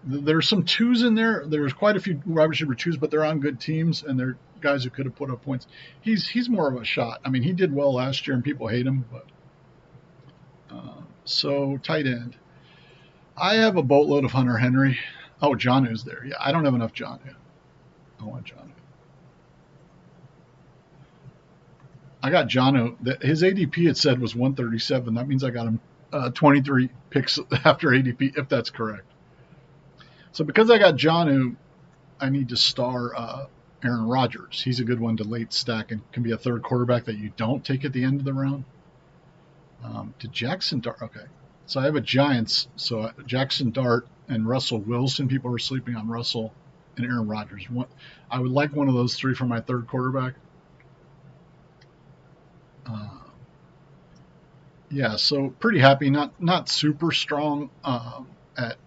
there's some 2s in there. There's quite a few wide receiver 2s, but they're on good teams, and they're guys who could have put up points. He's more of a shot. I mean, he did well last year, and people hate him. But so tight end. I have a boatload of Hunter Henry. Oh, Jonnu's there. Yeah, I don't have enough Jonnu. I want Jonnu. I got Jonnu. His ADP, it said, was 137. That means I got him 23 picks after ADP, if that's correct. So because I got Jonnu, I need to star Aaron Rodgers. He's a good one to late stack and can be a 3rd quarterback that you don't take at the end of the round. To Jackson Dart. Okay. So I have a Giants. So Jackson Dart and Russell Wilson. People are sleeping on Russell and Aaron Rodgers. I would like one of those three for my third quarterback. Yeah, so pretty happy. Not super strong at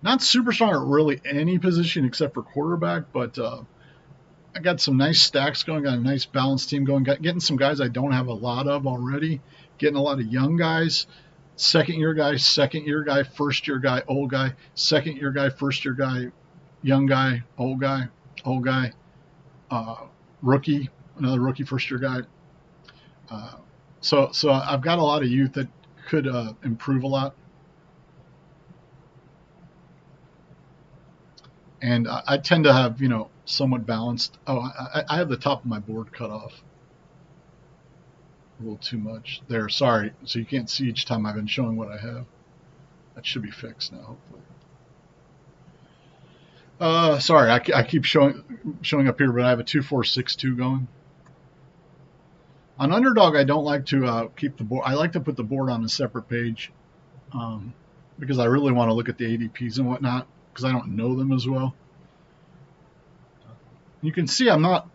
not super strong at really any position except for quarterback, but I got some nice stacks going. Got a nice balanced team going. Getting some guys I don't have a lot of already. Getting a lot of young guys. Second year guy, first year guy, old guy, second year guy, first year guy, young guy, old guy, rookie, another rookie, first year guy. So I've got a lot of youth that could improve a lot. And I tend to have, somewhat balanced. Oh, I have the top of my board cut off a little too much there. Sorry. So you can't see each time I've been showing what I have. That should be fixed now, hopefully. Sorry, I keep showing up here, but I have a 2-4-6-2 going. On Underdog, I don't like to keep the board. I like to put the board on a separate page because I really want to look at the ADPs and whatnot because I don't know them as well. You can see I'm not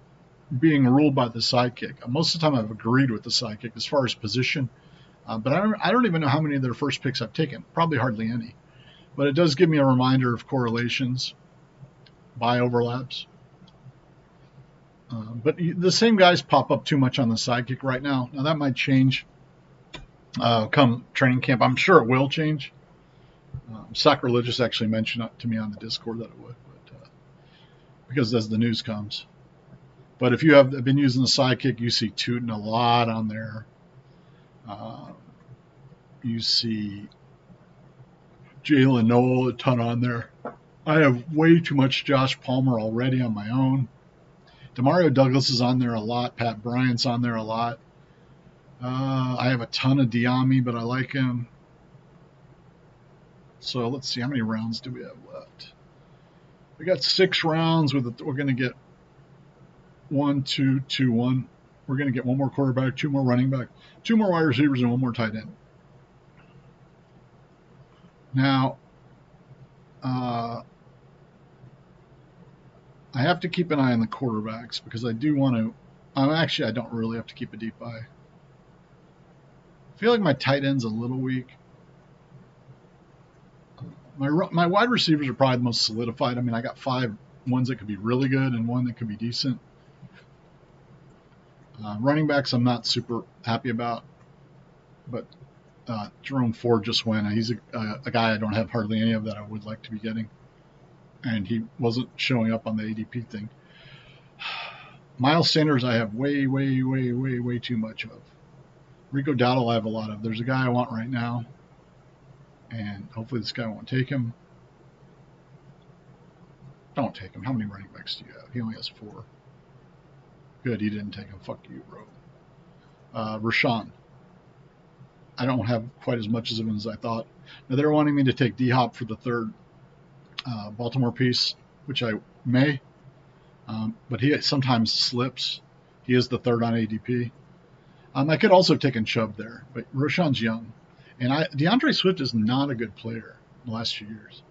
being ruled by the sidekick. Most of the time I've agreed with the sidekick as far as position, but I don't even know how many of their first picks I've taken. Probably hardly any. But it does give me a reminder of correlations, buy overlaps. But the same guys pop up too much on the sidekick right now. Now that might change come training camp. I'm sure it will change. Sacrilegious actually mentioned to me on the Discord that it would, but because as the news comes. But if you have been using the sidekick, you see Tootin a lot on there. You see Jalen Noel a ton on there. I have way too much Josh Palmer already on my own. Demario Douglas is on there a lot. Pat Bryant's on there a lot. I have a ton of Diami, but I like him. So let's see, how many rounds do we have left? We got 6 rounds. We're going to get 1, 2, 2, 1. We're going to get one more quarterback, 2 more running back, 2 more wide receivers, and 1 more tight end. Now, I have to keep an eye on the quarterbacks because I do want to. Actually, I don't really have to keep a deep eye. I feel like my tight end's a little weak. My wide receivers are probably the most solidified. I mean, I got 5 ones that could be really good and 1 that could be decent. Running backs, I'm not super happy about, but Jerome Ford just went. He's a guy I don't have hardly any of that I would like to be getting, and he wasn't showing up on the ADP thing. Miles Sanders, I have way too much of. Rico Dowdle, I have a lot of. There's a guy I want right now, and hopefully this guy won't take him. Don't take him. How many running backs do you have? He only has 4. Good, he didn't take him. Fuck you, bro. Rashawn. I don't have quite as much of him as I thought. Now they're wanting me to take D-Hop for the 3rd Baltimore piece, which I may, but he sometimes slips. He is the 3rd on ADP. I could also have taken Chubb there, but Rashawn's young. And DeAndre Swift is not a good player in the last few years.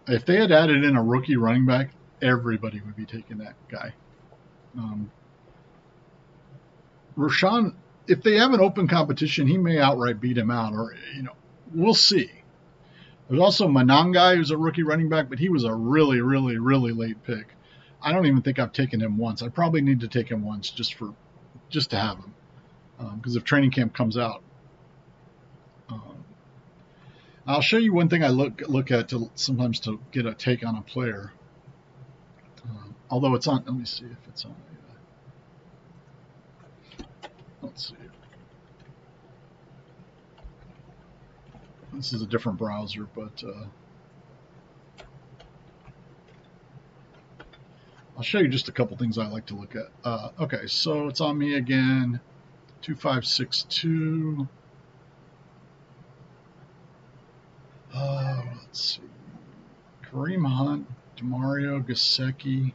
If they had added in a rookie running back, everybody would be taking that guy. Rashawn, if they have an open competition, he may outright beat him out, or we'll see. There's also Manangai, who's a rookie running back, but he was a really late pick. I don't even think I've taken him once. I probably need to take him once just to have him, because if training camp comes out. I'll show you one thing I look at sometimes to get a take on a player. Although it's on, let me see if it's on. Let's see. This is a different browser, but I'll show you just a couple things I like to look at. Okay, so it's on me again. 2562. Let's see. Kareem Hunt, Demario, Gesicki.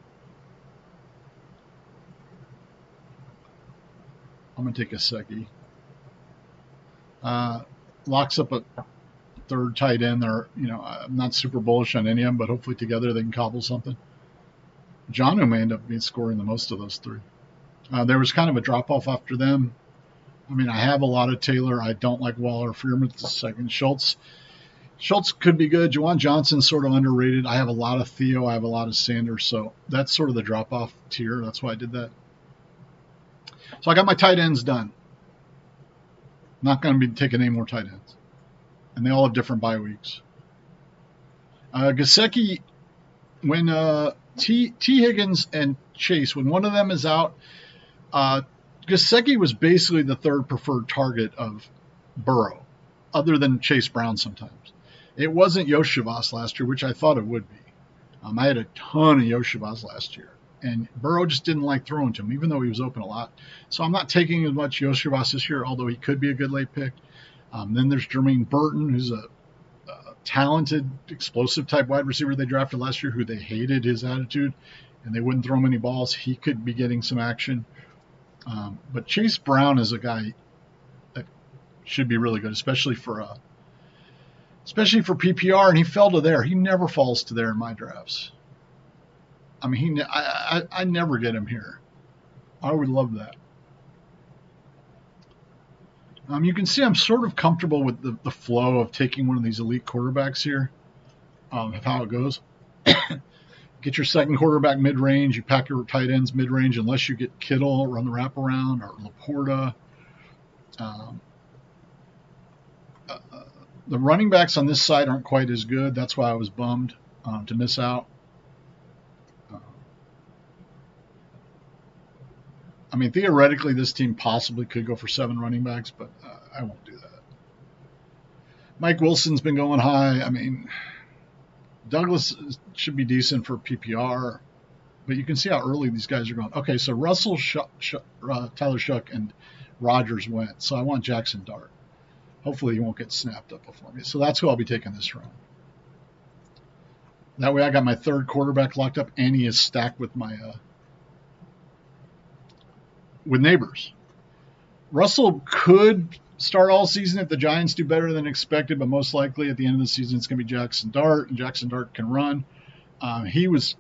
I'm going to take Gesicki. Locks up third tight end. I'm not super bullish on any of them, but hopefully together they can cobble something. Jonnu may end up scoring the most of those three. There was kind of a drop-off after them. I mean, I have a lot of Taylor. I don't like Waller. Freeman's the second. Schultz could be good. Juwan Johnson's sort of underrated. I have a lot of Theo. I have a lot of Sanders. So that's sort of the drop-off tier. That's why I did that. So I got my tight ends done. Not going to be taking any more tight ends. And they all have different bye weeks. Gesicki, when T. Higgins and Chase, when one of them is out, Gesicki was basically the third preferred target of Burrow, other than Chase Brown sometimes. It wasn't Yoshivas last year, which I thought it would be. I had a ton of Yoshivas last year, and Burrow just didn't like throwing to him, even though he was open a lot. So I'm not taking as much Yoshivas this year, although he could be a good late pick. Then there's Jermaine Burton, who's a talented, explosive type wide receiver they drafted last year, who they hated his attitude, and they wouldn't throw him any balls. He could be getting some action. But Chase Brown is a guy that should be really good, especially for PPR, and he fell to there. He never falls to there in my drafts. I mean, I never get him here. I would love that. You can see I'm sort of comfortable with the flow of taking one of these elite quarterbacks here, of how it goes. Get your second quarterback mid-range. You pack your tight ends mid-range unless you get Kittle, run the wraparound, or Laporta. The running backs on this side aren't quite as good. That's why I was bummed to miss out. I mean, theoretically, this team possibly could go for 7 running backs, but I won't do that. Mike Wilson's been going high. I mean, Douglas should be decent for PPR, but you can see how early these guys are going. Okay, so Russell, Tyler Shuck, and Rodgers went, so I want Jackson Dart. Hopefully he won't get snapped up before me. So that's who I'll be taking this round. That way I got my third quarterback locked up, and he is stacked with my with neighbors. Russell could start all season if the Giants do better than expected, but most likely at the end of the season it's going to be Jackson Dart, and Jackson Dart can run. He was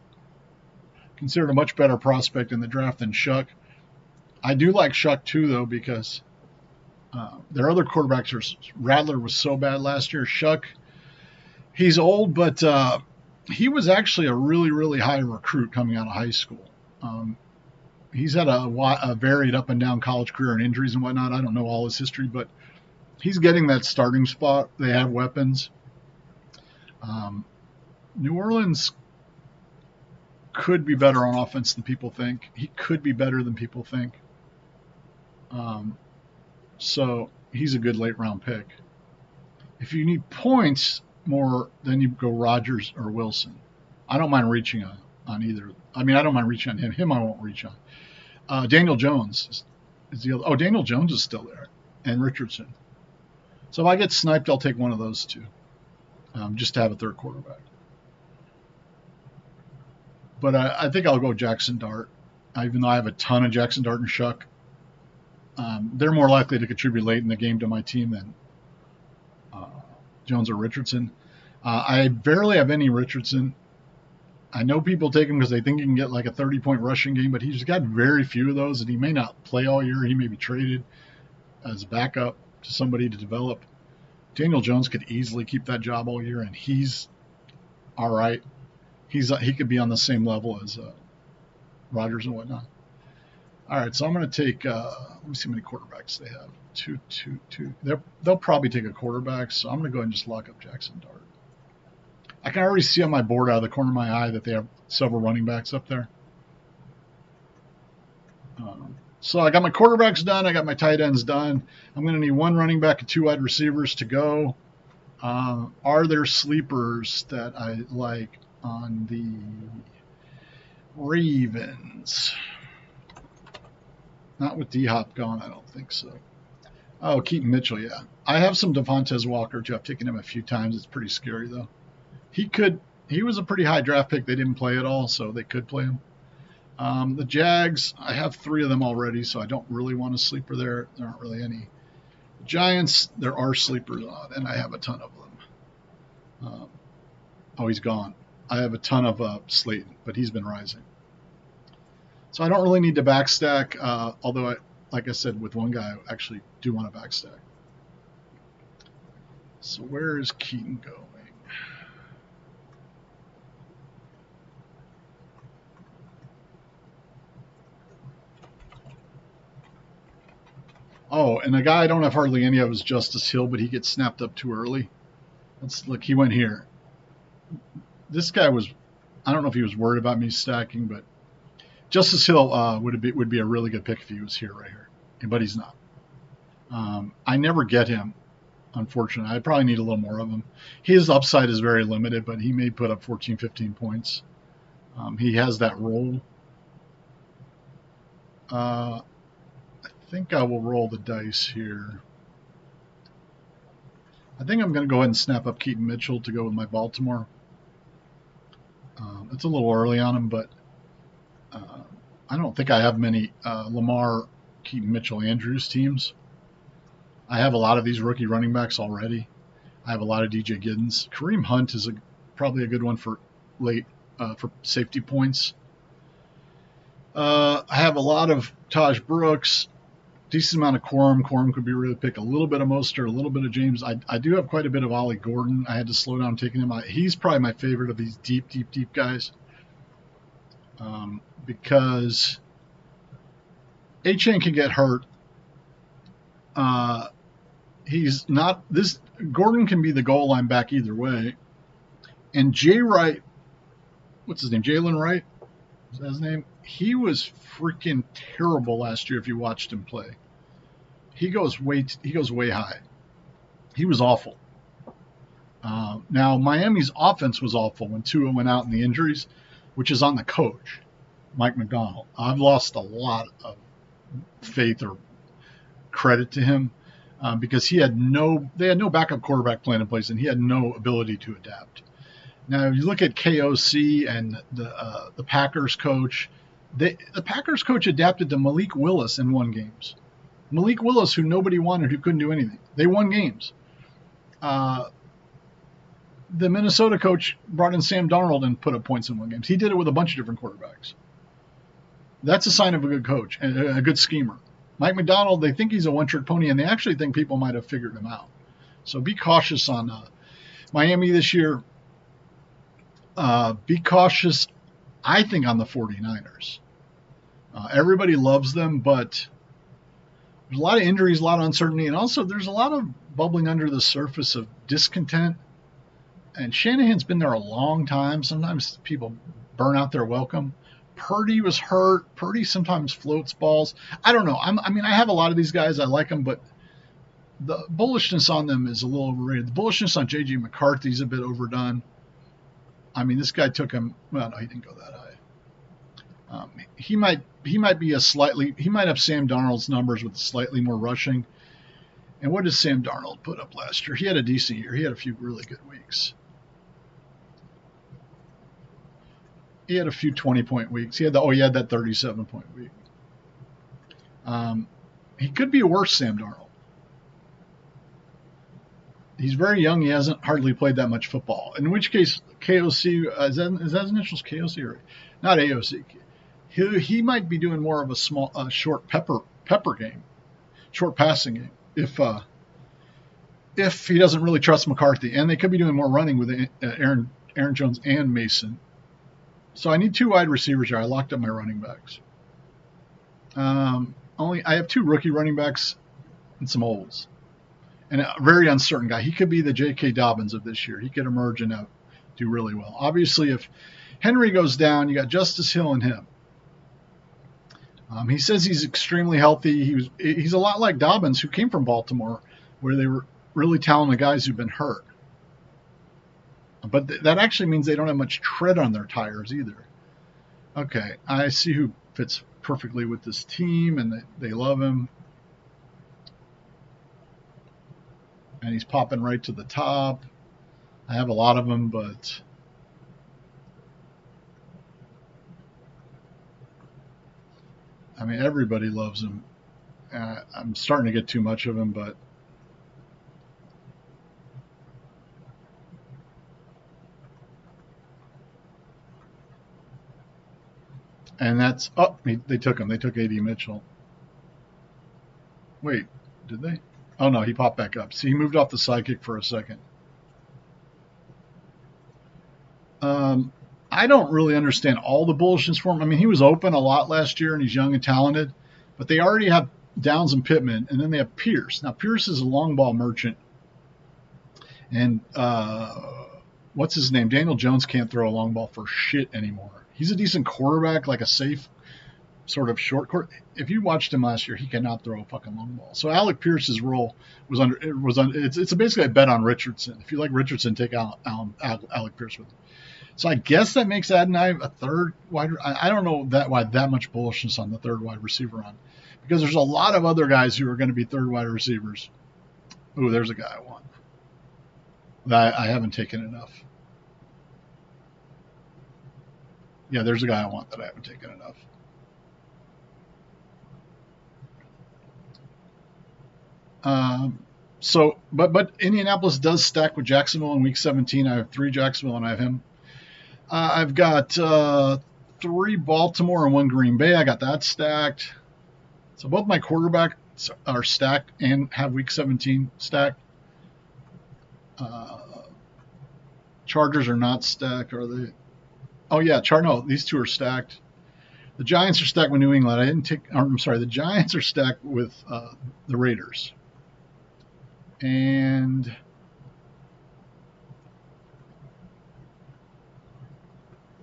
considered a much better prospect in the draft than Shuck. I do like Shuck too, though, because their other quarterbacks Rattler was so bad last year. Shuck, he's old, but he was actually a really, really high recruit coming out of high school. He's had a varied up and down college career and injuries and whatnot. I don't know all his history, but he's getting that starting spot. They have weapons. New Orleans could be better on offense than people think. He could be better than people think. So he's a good late round pick. If you need points more, then you go Rodgers or Wilson. I don't mind reaching on either. I mean, I don't mind reaching on him. Him I won't reach on. Daniel Jones is the other. Oh, Daniel Jones is still there, and Richardson. So if I get sniped, I'll take one of those two, just to have a third quarterback. But I think I'll go Jackson Dart, even though I have a ton of Jackson Dart and Shuck. They're more likely to contribute late in the game to my team than Jones or Richardson. I barely have any Richardson. I know people take him because they think he can get like a 30-point rushing game, but he's got very few of those, and he may not play all year. He may be traded as a backup to somebody to develop. Daniel Jones could easily keep that job all year, and he's all right. He could be on the same level as Rodgers and whatnot. All right, so I'm going to take, let me see how many quarterbacks they have. Two. They'll probably take a quarterback, so I'm going to go ahead and just lock up Jackson Dart. I can already see on my board out of the corner of my eye that they have several running backs up there. So I got my quarterbacks done. I got my tight ends done. I'm going to need one running back and 2 wide receivers to go. Are there sleepers that I like on the Ravens? Not with D-Hop gone, I don't think so. Oh, Keaton Mitchell, yeah. I have some Devontae Walker, too. I've taken him a few times. It's pretty scary, though. He was a pretty high draft pick. They didn't play at all, so they could play him. The Jags, I have 3 of them already, so I don't really want a sleeper there. There aren't really any. The Giants, there are sleepers on, and I have a ton of them. Oh, he's gone. I have a ton of Slayton, but he's been rising. So I don't really need to backstack, although, like I said, with one guy, I actually do want to backstack. So where is Keaton going? Oh, and the guy I don't have hardly any of is Justice Hill, but he gets snapped up too early. Look, he went here. This guy was, I don't know if he was worried about me stacking, but Justice Hill would be a really good pick if he was here right here, but he's not. I never get him, unfortunately. I probably need a little more of him. His upside is very limited, but he may put up 14, 15 points. He has that role. I think I will roll the dice here. I think I'm going to go ahead and snap up Keaton Mitchell to go with my Baltimore. It's a little early on him, but I don't think I have many Lamar, Keaton Mitchell, Andrews teams. I have a lot of these rookie running backs already. I have a lot of DJ Giddens. Kareem Hunt is probably a good one for late for safety points. I have a lot of Taj Brooks, decent amount of Quorum. Quorum could be really pick a little bit of Mostert, a little bit of James. I do have quite a bit of Ollie Gordon. I had to slow down taking him. He's probably my favorite of these deep guys because Achane can get hurt. He's not this. Gordon can be the goal line back either way, and Jay Wright, what's his name? Jalen Wright, is that his name? He was freaking terrible last year. If you watched him play, he goes way high. He was awful. Now Miami's offense was awful when Tua went out in the injuries, which is on the coach, Mike McDonald. I've lost a lot of faith or credit to him because they had no backup quarterback plan in place, and he had no ability to adapt. Now, if you look at KOC and the Packers coach, the Packers coach adapted to Malik Willis and won games. Malik Willis, who nobody wanted, who couldn't do anything. They won games. The Minnesota coach brought in Sam Darnold and put up points in won games. He did it with a bunch of different quarterbacks. That's a sign of a good coach and a good schemer. Mike McDonald, they think he's a one-trick pony, and they actually think people might have figured him out. So be cautious on Miami this year. Be cautious, I think, on the 49ers. Everybody loves them, but there's a lot of injuries, a lot of uncertainty, and also there's a lot of bubbling under the surface of discontent. And Shanahan's been there a long time. Sometimes people burn out their welcome. Purdy was hurt. Purdy sometimes floats balls. I don't know. I have a lot of these guys. I like them, but the bullishness on them is a little overrated. The bullishness on J.J. McCarthy is a bit overdone. I mean, this guy took him. Well, no, he didn't go that high. He might be he might have Sam Darnold's numbers with slightly more rushing. And what did Sam Darnold put up last year? He had a decent year. He had a few really good weeks. He had a few 20-point weeks. He had that 37-point week. He could be a worse Sam Darnold. He's very young. He hasn't hardly played that much football. In which case, KOC is that his initials? KOC or not AOC? He might be doing more of a short pepper game, short passing game. If he doesn't really trust McCarthy, and they could be doing more running with Aaron Jones and Mason. So I need two wide receivers here. I locked up my running backs. I have two rookie running backs and some olds. And a very uncertain guy. He could be the J.K. Dobbins of this year. He could emerge and do really well. Obviously, if Henry goes down, you got Justice Hill and him. He says he's extremely healthy. He's a lot like Dobbins, who came from Baltimore, where they were really talented guys who've been hurt. But that actually means they don't have much tread on their tires either. Okay, I see who fits perfectly with this team, and they love him. And he's popping right to the top. I have a lot of them, but I mean, everybody loves him. I'm starting to get too much of him, but And that's, oh, they took him. They took A.D. Mitchell. Wait, did they? Oh, no, he popped back up. See, he moved off the sidekick for a second. I don't really understand all the bullishness for him. I mean, he was open a lot last year, and he's young and talented. But they already have Downs and Pittman, and then they have Pierce. Now, Pierce is a long ball merchant. And what's his name? Daniel Jones can't throw a long ball for shit anymore. He's a decent quarterback, like a safe sort of short court. If you watched him last year, he cannot throw a fucking long ball. So Alec Pierce's role was it's basically a bet on Richardson. If you like Richardson, take out Alec Pierce with him. So I guess that makes Adonai a third wide. I don't know why that much bullishness on the third wide receiver on, because there's a lot of other guys who are going to be third wide receivers. Ooh, there's a guy I want. That I haven't taken enough. Yeah, there's a guy I want that I haven't taken enough. But Indianapolis does stack with Jacksonville in Week 17. I have 3 Jacksonville and I have him. I've got 3 Baltimore and 1 Green Bay. I got that stacked. So both my quarterbacks are stacked and have Week 17 stacked. Chargers are not stacked, are they? Oh yeah, no, these 2 are stacked. The Giants are stacked with New England. The Giants are stacked with the Raiders. And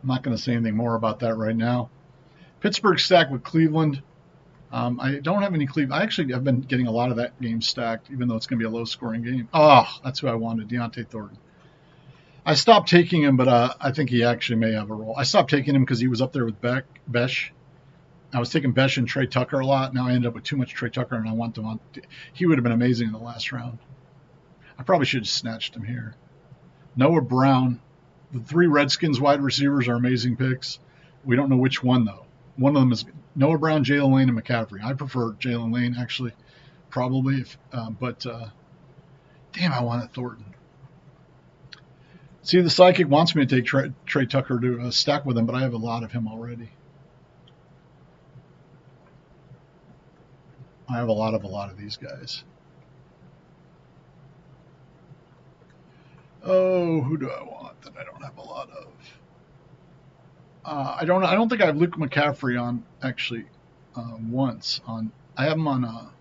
I'm not going to say anything more about that right now. Pittsburgh stacked with Cleveland. I don't have any Cleveland. I've been getting a lot of that game stacked, even though it's going to be a low-scoring game. Oh, that's who I wanted, Deontay Thornton. I stopped taking him, but I think he actually may have a role. I stopped taking him because he was up there with Besh. I was taking Besh and Trey Tucker a lot. Now I ended up with too much Trey Tucker, and I want Devontae. He would have been amazing in the last round. I probably should have snatched him here. Noah Brown. The 3 Redskins wide receivers are amazing picks. We don't know which one, though. One of them is Noah Brown, Jalen Lane, and McCaffrey. I prefer Jalen Lane, actually, probably. Damn, I wanted Thornton. See, the psychic wants me to take Trey Tucker to stack with him, but I have a lot of him already. I have a lot of these guys. Oh, who do I want that I don't have a lot of? I don't think I have Luke McCaffrey on actually once. I have him on.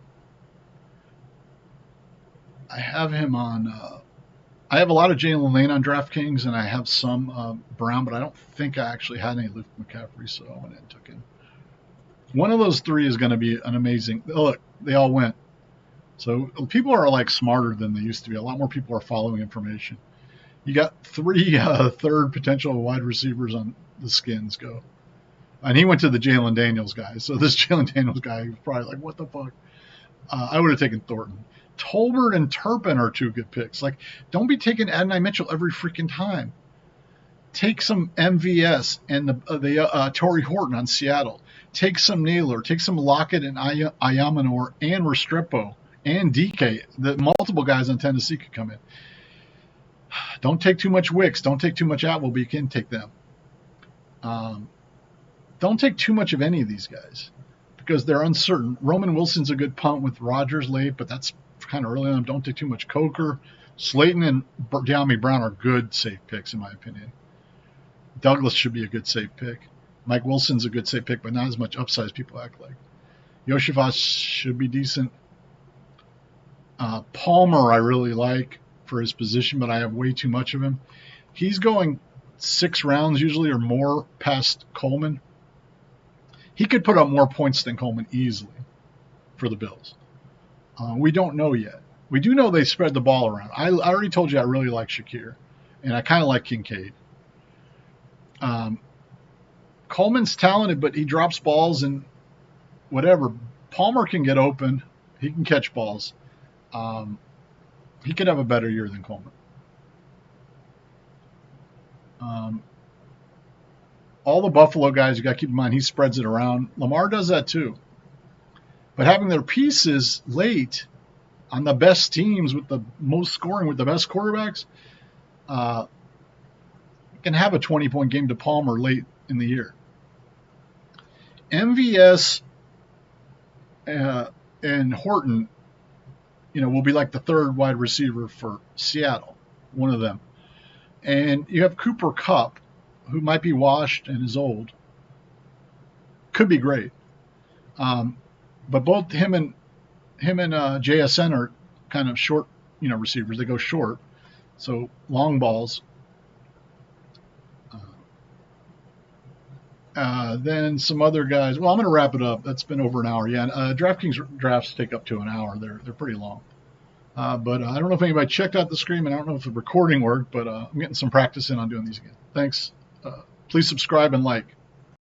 I have a lot of Jalen Lane on DraftKings, and I have some Brown, but I don't think I actually had any Luke McCaffrey, so I went ahead and took him. One of those 3 is going to be an amazing. Oh, look, they all went. So people are like smarter than they used to be. A lot more people are following information. You got 3 third potential wide receivers on the Skins go. And he went to the Jalen Daniels guy. So this Jalen Daniels guy was probably like, what the fuck? I would have taken Thornton. Tolbert and Turpin are 2 good picks. Like, don't be taking Adonai Mitchell every freaking time. Take some MVS and the Torrey Horton on Seattle. Take some Naylor. Take some Lockett and Ayamanor and Restrepo and DK. The multiple guys on Tennessee could come in. Don't take too much Wicks. Don't take too much Atwell, but you can take them. Don't take too much of any of these guys because they're uncertain. Roman Wilson's a good punt with Rodgers late, but that's kind of early on. Don't take too much Coker. Slayton and De'Ami Brown are good safe picks, in my opinion. Douglas should be a good safe pick. Mike Wilson's a good safe pick, but not as much upside as people act like. Yoshivas should be decent. Palmer I really like for his position, but I have way too much of him. He's going 6 rounds usually or more past Coleman. He could put up more points than Coleman easily for the Bills. We don't know yet. We do know they spread the ball around. I already told you I really like Shakir, and I kind of like Kincaid. Coleman's talented, but he drops balls and whatever. Palmer can get open. He can catch balls. He could have a better year than Coleman. All the Buffalo guys, you got to keep in mind, he spreads it around. Lamar does that too. But having their pieces late on the best teams with the most scoring, with the best quarterbacks, can have a 20-point game to Palmer late in the year. MVS and Horton, will be like the third wide receiver for Seattle, one of them. And you have Cooper Kupp, who might be washed and is old. Could be great. But both him and JSN are kind of short, receivers. They go short, so long balls. Then some other guys. Well, I'm going to wrap it up. That's been over an hour. Yeah, DraftKings drafts take up to an hour. They're pretty long. But I don't know if anybody checked out the screen, and I don't know if the recording worked, but I'm getting some practice in on doing these again. Thanks. Please subscribe and like.